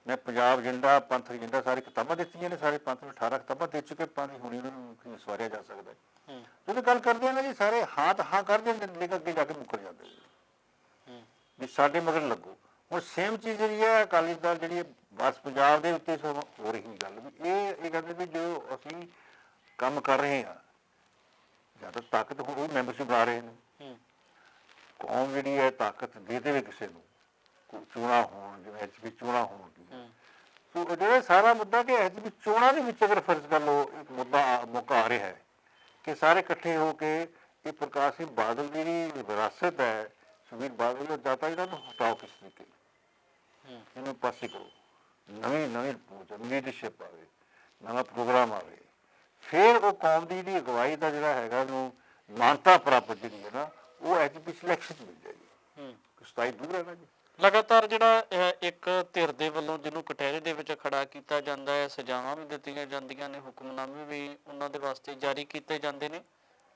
ਮੈਂ ਪੰਜਾਬ ਏਜੰਡਾ, ਪੰਥ ਏਜੰਡਾ, ਸਾਰੇ ਕਿਤਾਬਾਂ ਦਿੱਤੀਆਂ ਨੇ, ਸਾਰੇ ਪੰਥ ਨੂੰ 18 ਕਿਤਾਬਾਂ ਦੇ ਚੁੱਕੇ, ਪੰਥ ਹੁਣ ਇਹਨਾਂ ਨੂੰ ਸਵਾਰਿਆ ਜਾ ਸਕਦਾ। ਜਦੋਂ ਗੱਲ ਕਰਦੇ ਨੇ ਜੀ ਸਾਰੇ ਹਾਂ ਤਾਂ ਹਾਂ ਕਰ ਦਿੰਦੇ, ਲੇਕਿਨ ਅੱਗੇ ਜਾ ਕੇ ਮੁੱਕਰ ਜਾਂਦੇ ਵੀ ਸਾਡੇ ਮਗਰ ਲੱਗੋ। ਹੁਣ ਸੇਮ ਚੀਜ਼ ਜਿਹੜੀ ਹੈ ਅਕਾਲੀ ਦਲ ਜਿਹੜੀ ਵਾਰਸ ਪੰਜਾਬ ਦੇ ਉੱਤੇ ਹੋ ਰਹੀ ਗੱਲ ਵੀ ਇਹ ਕਹਿੰਦੇ ਵੀ ਜੋ ਅਸੀਂ ਕੰਮ ਕਰ ਰਹੇ ਹਾਂ ਜਾਂ ਤਾਂ ਤਾਕਤ ਉਹ ਮੈਂਬਰਸ਼ਿਪ ਬਣਾ ਰਹੇ ਨੇ, ਕੌਮ ਜਿਹੜੀ ਹੈ ਤਾਕਤ ਦੇ ਦੇਵੇ ਕਿਸੇ ਨੂੰ, ਚੋਣਾਂ ਹੋਣ, ਜਿਵੇਂ ਐਚਪੀ ਚੋਣਾਂ ਹੋਣਗੀਆਂ, ਸੋ ਜਿਹੜਾ ਸਾਰਾ ਮੁੱਦਾ ਕਿ ਐਚਪੀ ਚੋਣਾਂ ਦੇ ਵਿੱਚ ਅਗਰ ਫਰਜ਼ ਕਰ ਲਓ ਇੱਕ ਮੌਕਾ ਆ ਰਿਹਾ ਹੈ ਕਿ ਸਾਰੇ ਇਕੱਠੇ ਹੋ ਕੇ ਇਹ ਪ੍ਰਕਾਸ਼ ਸਿੰਘ ਬਾਦਲ ਦੀ ਜਿਹੜੀ ਵਿਰਾਸਤ ਹੈ, ਸੁਖਬੀਰ ਬਾਦਲ ਦਾ ਦਾਤਾ, ਇਹਨਾਂ ਨੂੰ ਹਟਾਓ ਕਿਸ ਤਰੀਕੇ, ਇਹਨੂੰ ਪਾਸੇ ਕਰੋ, ਨਵੀਂ ਲੀਡਰਸ਼ਿਪ ਆਵੇ, ਨਵਾਂ ਪ੍ਰੋਗਰਾਮ ਆਵੇ, ਫਿਰ ਉਹ ਕੌਮ ਦੀ ਜਿਹੜੀ ਅਗਵਾਈ ਦਾ ਜਿਹੜਾ ਹੈਗਾ ਉਹਨੂੰ ਮਾਨਤਾ ਪ੍ਰਾਪਤ ਜਿਹੜੀ ਹੈ ਨਾ, ਉਹ ਐਚਪੀ ਸਿਲੈਕਸ਼ਨ ਮਿਲ ਜਾਏਗੀ। ਸਤਾਈ ਦੂਰ ਹੈ ਨਾ ਜੀ। ਲਗਾਤਾਰ ਜਿਹੜਾ ਇੱਕ ਧਿਰ ਦੇ ਵੱਲੋਂ ਜਿਹਨੂੰ ਕਟਹਿਰੇ ਦੇ ਵਿੱਚ ਖੜਾ ਕੀਤਾ ਜਾਂਦਾ ਹੈ, ਸਜ਼ਾਵਾਂ ਵੀ ਦਿੱਤੀਆਂ ਜਾਂਦੀਆਂ ਨੇ, ਹੁਕਮਨਾਮੇ ਵੀ ਉਹਨਾਂ ਦੇ ਵਾਸਤੇ ਜਾਰੀ ਕੀਤੇ ਜਾਂਦੇ ਨੇ,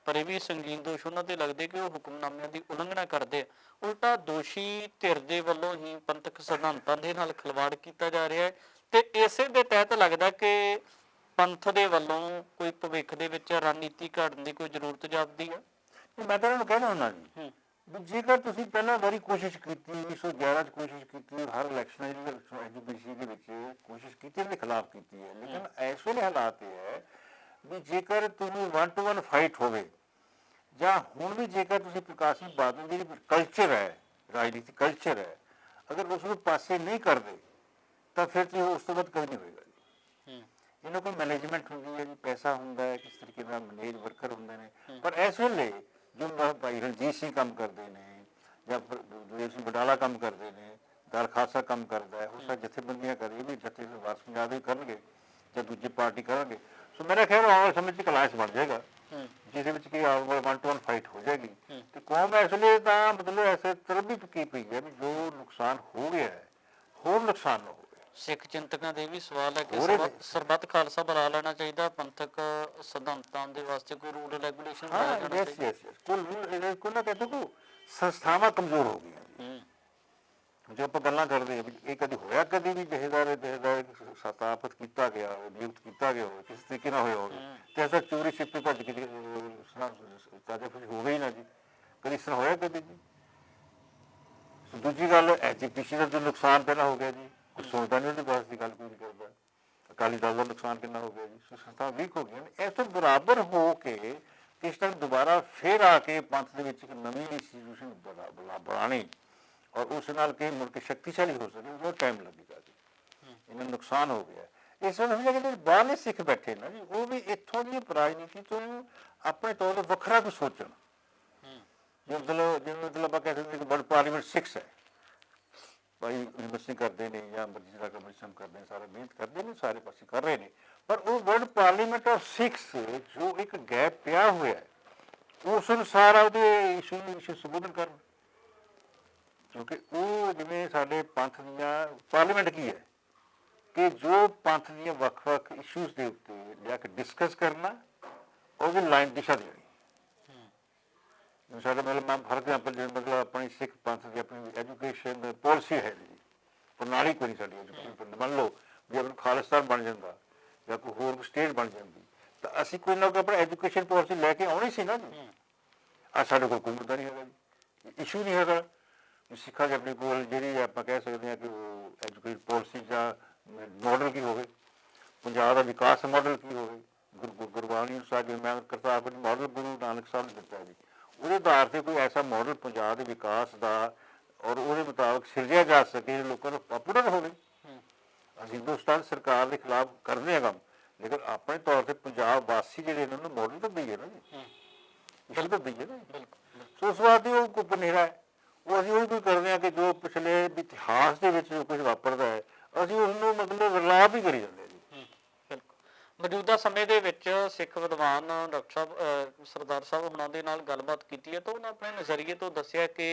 ਪਰ ਇਹ ਵੀ ਸੰਗੀਨ ਦੋਸ਼ ਉਹਨਾਂ ਤੇ ਲੱਗਦੇ ਕਿ ਉਹ ਹੁਕਮਨਾਮਿਆਂ ਦੀ ਉਲੰਘਣਾ ਕਰਦੇ ਆ। ਉਲਟਾ ਦੋਸ਼ੀ ਧਿਰ ਦੇ ਵੱਲੋਂ ਹੀ ਪੰਥਕ ਸਿਧਾਂਤਾਂ ਦੇ ਨਾਲ ਖਿਲਵਾੜ ਕੀਤਾ ਜਾ ਰਿਹਾ ਹੈ, ਤੇ ਇਸੇ ਦੇ ਤਹਿਤ ਲੱਗਦਾ ਕਿ ਪੰਥ ਦੇ ਵੱਲੋਂ ਕੋਈ ਭਵਿੱਖ ਦੇ ਵਿੱਚ ਰਣਨੀਤੀ ਘੜਨ ਦੀ ਕੋਈ ਜ਼ਰੂਰਤ ਜਾਪਦੀ ਹੈ। ਮੈਂ ਤਾਂ ਇਹਨਾਂ ਨੂੰ ਕਹਿਣਾ ਹੁੰਦਾ ਜੀ ਵੀ ਜੇਕਰ ਤੁਸੀਂ ਪਹਿਲਾਂ ਵਾਰੀ ਕੋਸ਼ਿਸ਼ ਕੀਤੀ, 1911 ਚ ਕੋਸ਼ਿਸ਼ ਕੀਤੀ, ਹਰ ਇਲੈਕਸ਼ਨ ਐਜੂਕੇਸ਼ਨ ਦੇ ਵਿੱਚ ਕੋਸ਼ਿਸ਼ ਕੀਤੀ, ਇਹਦੇ ਖਿਲਾਫ ਕੀਤੀ ਹੈ, ਲੇਕਿਨ ਇਸ ਵੇਲੇ ਹਾਲਾਤ ਇਹ ਹੈ ਵੀ ਜੇਕਰ ਤੁਸੀਂ 1 to 1 ਫਾਈਟ ਹੋਵੇ, ਜਾਂ ਹੁਣ ਵੀ ਜੇਕਰ ਤੁਸੀਂ ਪ੍ਰਕਾਸ਼ ਸਿੰਘ ਬਾਦਲ ਦੀ ਜਿਹੜੀ ਕਲਚਰ ਹੈ, ਰਾਜਨੀਤਿਕ ਕਲਚਰ ਹੈ, ਅਗਰ ਉਸ ਨੂੰ ਪਾਸੇ ਨਹੀਂ ਕਰਦੇ ਤਾਂ ਫਿਰ ਤੁਸੀਂ ਉਸ ਤੋਂ ਬਾਅਦ ਕਦੇ ਨਹੀਂ ਹੋਏਗਾ ਜੀ। ਇਹਨਾਂ ਕੋਲ ਮੈਨੇਜਮੈਂਟ ਹੁੰਦੀ ਹੈ ਜੀ, ਪੈਸਾ ਹੁੰਦਾ ਹੈ, ਕਿਸ ਤਰੀਕੇ ਨਾਲ ਮੈਨੇਜ ਵਰਕਰ ਹੁੰਦੇ ਨੇ, ਪਰ ਇਸ ਵੇਲੇ ਜੋ ਭਾਈ ਰਣਜੀਤ ਸਿੰਘ ਕੰਮ ਕਰਦੇ ਨੇ, ਜਾਂ ਗੁਰਦੇਵ ਸਿੰਘ ਵਡਾਲਾ ਕੰਮ ਕਰਦੇ ਨੇ, ਦਲ ਖਾਲਸਾ ਕੰਮ ਕਰਦਾ ਹੈ, ਉਸ ਜਥੇਬੰਦੀਆਂ ਕਰੇ ਵੀ ਜਥੇ ਵਾਰਸ ਪੰਜਾਬ ਦੇ ਕਰਨਗੇ ਜਾਂ ਦੂਜੀ ਪਾਰਟੀ ਕਰਨਗੇ। ਸੋ ਮੇਰਾ ਖਿਆਲ ਆਉਣ ਵਾਲੇ ਸਮੇਂ 'ਚ ਕਲਾਸ ਬਣ ਜਾਏਗਾ ਜਿਹਦੇ ਵਿੱਚ ਕਿ 1 to 1 ਫਾਈਟ ਹੋ ਜਾਏਗੀ, ਤੇ ਕੌਮ ਇਸ ਵੇਲੇ ਤਾਂ ਮਤਲਬ ਐਸੇ ਤਰਬੀ ਕੀ ਪਈ ਹੈ ਵੀ ਜੋ ਨੁਕਸਾਨ ਹੋ ਗਿਆ ਹੈ ਹੋਰ ਨੁਕਸਾਨ ਨਾ ਹੋਵੇ। ਸਿੱਖ ਚਿੰਤਕਾਂ ਦੇ ਵੀ ਸਵਾਲ ਹੈ ਕਿ ਸਰਬੱਤ ਖਾਲਸਾ ਬਣਾ ਲੈਣਾ ਚਾਹੀਦਾ, ਪੰਥਕ ਸਿਧਾਂਤਾਂ ਦੇ ਵਾਸਤੇ ਕੋਈ ਰੂਲ ਰੈਗੂਲੇਸ਼ਨ ਬਣਾਇਆ ਜਾਣਾ ਚਾਹੀਦਾ। ਕੁੱਲ ਨਾ ਕਹਿੰਦੇ ਕੋ ਸੰਸਥਾਵਾਂ ਕਮਜ਼ੋਰ ਹੋ ਗਈਆਂ। ਜੋ ਆਪਾਂ ਗੱਲਾਂ ਕਰਦੇ ਹਾਂ ਇਹ ਕਦੀ ਹੋਇਆ, ਕਦੀ ਵੀ ਜਹੇਦਾਰ ਸਥਾਪਿਤ ਕੀਤਾ ਗਿਆ ਹੋਵੇ, ਨਿਯੁਕਤ ਕੀਤਾ ਗਿਆ ਹੋਵੇ, ਕਿਸ ਤਰੀਕੇ ਨਾਲ ਹੋਇਆ ਹੋਵੇ, ਤੇ ਐਸਾ ਚੋਰੀ ਛਿਪੇ ਭੱਜ ਕੇ ਤਾਜ਼ਾ ਕੁਝ ਹੋ ਗਈ ਨਾ ਜੀ, ਕਦੀ ਇਸ ਤਰ੍ਹਾਂ ਹੋਇਆ ਕਦੀ ਜੀ। ਦੂਜੀ ਗੱਲ ਐਜੂਕੇਸ਼ਨ ਦਾ ਜੋ ਨੁਕਸਾਨ ਪਹਿਲਾਂ ਹੋ ਗਿਆ ਜੀ, ਕੁਛ ਸੋਚਦਾ ਨਹੀਂ, ਉਹਦੇ ਬਾਅਦ ਦੀ ਗੱਲ ਕੋਈ ਨਹੀਂ ਕਰਦਾ। ਅਕਾਲੀ ਦਲ ਦਾ ਨੁਕਸਾਨ ਕਿੰਨਾ ਹੋ ਗਿਆ ਜੀ, ਸੰਸਥਾ ਵੀਕ ਹੋ ਗਈਆਂ ਨੇ। ਇਸ ਤੋਂ ਬਰਾਬਰ ਹੋ ਕੇ ਇਸ ਟਾਈਮ ਦੁਬਾਰਾ ਫਿਰ ਆ ਕੇ ਪੰਥ ਦੇ ਵਿੱਚ ਇੱਕ ਨਵੀਂ ਇੰਸਟੀਟਿਊਸ਼ਨ ਬਣਾਉਣੀ ਔਰ ਉਸ ਨਾਲ ਕਈ ਮੁੜ ਕੇ ਸ਼ਕਤੀਸ਼ਾਲੀ ਹੋ ਸਕੇ, ਉਹ ਟਾਈਮ ਲੱਗੇਗਾ ਜੀ। ਇਹਨਾਂ ਨੁਕਸਾਨ ਹੋ ਗਿਆ। ਇਸ ਵੇਲੇ ਜਿਹੜੇ ਬਾਹਰਲੇ ਸਿੱਖ ਬੈਠੇ ਨਾ ਜੀ, ਉਹ ਵੀ ਇੱਥੋਂ ਦੀ ਰਾਜਨੀਤੀ ਤੋਂ ਆਪਣੇ ਤੌਰ 'ਤੇ ਵੱਖਰਾ ਕੁਝ ਸੋਚਣ। ਜਿਵੇਂ ਆਪਾਂ ਕਹਿ ਸਕਦੇ ਕਿ ਵਰਲਡ ਪਾਰਲੀਮੈਂਟ 6 ਹੈ, ਭਾਈ ਯੂਨੀਵਰਸਿਟੀ ਕਰਦੇ ਨੇ ਜਾਂ ਮਰਜ਼ੀ ਦਾ ਕਮਿਸ਼ਨ ਕਰਦੇ ਨੇ, ਸਾਰੇ ਮਿਹਨਤ ਕਰਦੇ ਨੇ, ਸਾਰੇ ਪਾਸੇ ਕਰ ਰਹੇ ਨੇ, ਪਰ ਉਹ ਵਰਲਡ ਪਾਰਲੀਮੈਂਟ ਆਫ 6 ਜੋ ਇੱਕ ਗੈਪ ਪਿਆ ਹੋਇਆ ਹੈ, ਉਸ ਅਨੁਸਾਰ ਉਹਦੇ ਇਸ਼ੂ ਸੰਬੋਧਨ ਕਰਨ। ਕਿਉਂਕਿ ਉਹ ਜਿਵੇਂ ਸਾਡੇ ਪੰਥ ਦੀਆਂ ਪਾਰਲੀਮੈਂਟ ਕੀ ਹੈ ਕਿ ਜੋ ਪੰਥ ਦੀਆਂ ਵੱਖ-ਵੱਖ ਇਸ਼ੂਜ਼ ਦੇ ਉੱਤੇ ਜਾ ਕੇ ਡਿਸਕਸ ਕਰਨਾ, ਉਹਦੀ ਲਾਈਨ ਦਿਸ਼ਾ ਦੇਣੀ। ਸਾਡੇ ਮਤਲਬ ਫਾਰ ਐਗਜ਼ਾਮਪਲ ਜਿਵੇਂ ਮਤਲਬ ਆਪਣੀ ਸਿੱਖ ਪੰਥ ਦੀ ਆਪਣੀ ਐਜੂਕੇਸ਼ਨ ਪਾਲਿਸੀ ਹੈ ਜੀ, ਪ੍ਰਣਾਲੀ ਕੋਈ ਨਹੀਂ ਸਾਡੀ ਐਜੂਕੇਸ਼ਨ। ਮੰਨ ਲਓ ਜੇ ਆਪਣਾ ਖਾਲਿਸਤਾਨ ਬਣ ਜਾਂਦਾ ਜਾਂ ਕੋਈ ਹੋਰ ਸਟੇਟ ਬਣ ਜਾਂਦੀ ਤਾਂ ਅਸੀਂ ਕੋਈ ਨਾ ਕੋਈ ਆਪਣਾ ਐਜੂਕੇਸ਼ਨ ਪਾਲਿਸੀ ਲੈ ਕੇ ਆਉਣੀ ਸੀ ਨਾ ਜੀ। ਆ ਸਾਡੇ ਕੋਲ ਕੋਈ ਮੁੱਦਾ ਨਹੀਂ ਹੈਗਾ ਜੀ, ਇਸ਼ੂ ਨਹੀਂ ਹੈਗਾ। ਸਿੱਖਾਂ ਦੇ ਆਪਣੇ ਕੋਲ ਜਿਹੜੀ ਆਪਾਂ ਕਹਿ ਸਕਦੇ ਹਾਂ ਕਿ ਉਹ ਐਜੂਕੇਸ਼ਨ ਪਾਲਿਸੀ ਜਾਂ ਮਾਡਲ ਕੀ ਹੋਵੇ, ਪੰਜਾਬ ਦਾ ਵਿਕਾਸ ਮਾਡਲ ਕੀ ਹੋਵੇ। ਗੁਰਬਾਣੀ ਅਨੁਸਾਰ ਜਿਵੇਂ ਮੈਂ ਕਰਤਾਰਪੁਰ ਮਾਡਲ ਗੁਰੂ ਨਾਨਕ ਸਾਹਿਬ ਨੇ ਦਿੱਤਾ ਜੀ, ਉਹਦੇ ਆਧਾਰ 'ਤੇ ਕੋਈ ਐਸਾ ਮਾਡਲ ਪੰਜਾਬ ਦੇ ਵਿਕਾਸ ਦਾ ਔਰ ਉਹਦੇ ਮੁਤਾਬਕ ਸਿਰਜਿਆ ਜਾ ਸਕੇ ਲੋਕਾਂ ਨੂੰ ਪਾਪੂਲਰ ਹੋਵੇ। ਅਸੀਂ ਹਿੰਦੁਸਤਾਨ ਸਰਕਾਰ ਦੇ ਖਿਲਾਫ ਕਰਦੇ ਹਾਂ ਕੰਮ, ਲੇਕਿਨ ਆਪਣੇ ਤੌਰ 'ਤੇ ਪੰਜਾਬ ਵਾਸੀ ਜਿਹੜੇ ਇਹਨਾਂ ਨੂੰ ਮਾਡਲ ਤਾਂ ਦਈਏ ਨਾ ਜੀ, ਗੱਲ ਤਾਂ ਦਈਏ ਨਾ। ਸੋ ਉਸ ਵਾਸਤੇ ਉਹ ਕੋਈ ਪਨੇਰਾ ਹੈ, ਉਹ ਅਸੀਂ ਉਹੀ ਕੋਈ ਕਰਦੇ ਹਾਂ ਕਿ ਜੋ ਪਿਛਲੇ ਇਤਿਹਾਸ ਦੇ ਵਿੱਚ ਜੋ ਕੁਝ ਵਾਪਰਦਾ ਹੈ ਅਸੀਂ ਉਸਨੂੰ ਮਤਲਬ ਵਿਰਲਾਪ ਹੀ ਕਰੀ ਜਾਂਦੇ ਹਾਂ ਜੀ। ਮੌਜੂਦਾ ਸਮੇਂ ਦੇ ਵਿੱਚ ਸਿੱਖ ਵਿਦਵਾਨ ਡਾਕਟਰ ਸਾਹਿਬ ਸਰਦਾਰ ਸਾਹਿਬ ਉਹਨਾਂ ਦੇ ਨਾਲ ਗੱਲਬਾਤ ਕੀਤੀ ਹੈ ਤਾਂ ਉਹਨਾਂ ਆਪਣੇ ਨਜ਼ਰੀਏ ਤੋਂ ਦੱਸਿਆ ਕਿ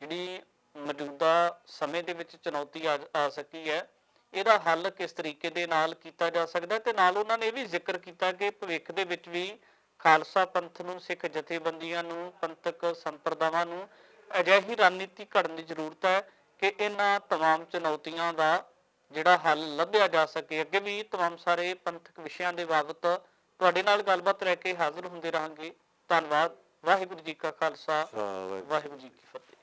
ਜਿਹੜੀ ਮੌਜੂਦਾ ਸਮੇਂ ਦੇ ਵਿੱਚ ਚੁਣੌਤੀ ਆ ਸਕੀ ਹੈ, ਇਹਦਾ ਹੱਲ ਕਿਸ ਤਰੀਕੇ ਦੇ ਨਾਲ ਕੀਤਾ ਜਾ ਸਕਦਾ। ਤੇ ਨਾਲ ਉਹਨਾਂ ਨੇ ਇਹ ਵੀ ਜ਼ਿਕਰ ਕੀਤਾ ਕਿ ਭਵਿੱਖ ਦੇ ਵਿੱਚ ਵੀ ਖਾਲਸਾ ਪੰਥ ਨੂੰ, ਸਿੱਖ ਜਥੇਬੰਦੀਆਂ ਨੂੰ, ਪੰਥਕ ਸੰਪਰਦਾਵਾਂ ਨੂੰ ਅਜਿਹੀ ਰਣਨੀਤੀ ਘੜਨ ਦੀ ਜ਼ਰੂਰਤ ਹੈ ਕਿ ਇਹਨਾਂ ਤਮਾਮ ਚੁਣੌਤੀਆਂ ਦਾ ਜਿਹੜਾ ਹੱਲ ਲੱਭਿਆ ਜਾ ਸਕੇ। ਅੱਗੇ ਵੀ ਤਮਾਮ ਸਾਰੇ ਪੰਥਕ ਵਿਸ਼ਿਆਂ ਦੇ ਬਾਬਤ ਤੁਹਾਡੇ ਨਾਲ ਗੱਲਬਾਤ ਰਹਿ ਕੇ ਹਾਜ਼ਰ ਹੁੰਦੇ ਰਹਾਂਗੇ। ਧੰਨਵਾਦ। ਵਾਹਿਗੁਰੂ ਜੀ ਕਾ ਖਾਲਸਾ, ਵਾਹਿਗੁਰੂ ਜੀ ਕੀ ਫਤਿਹ।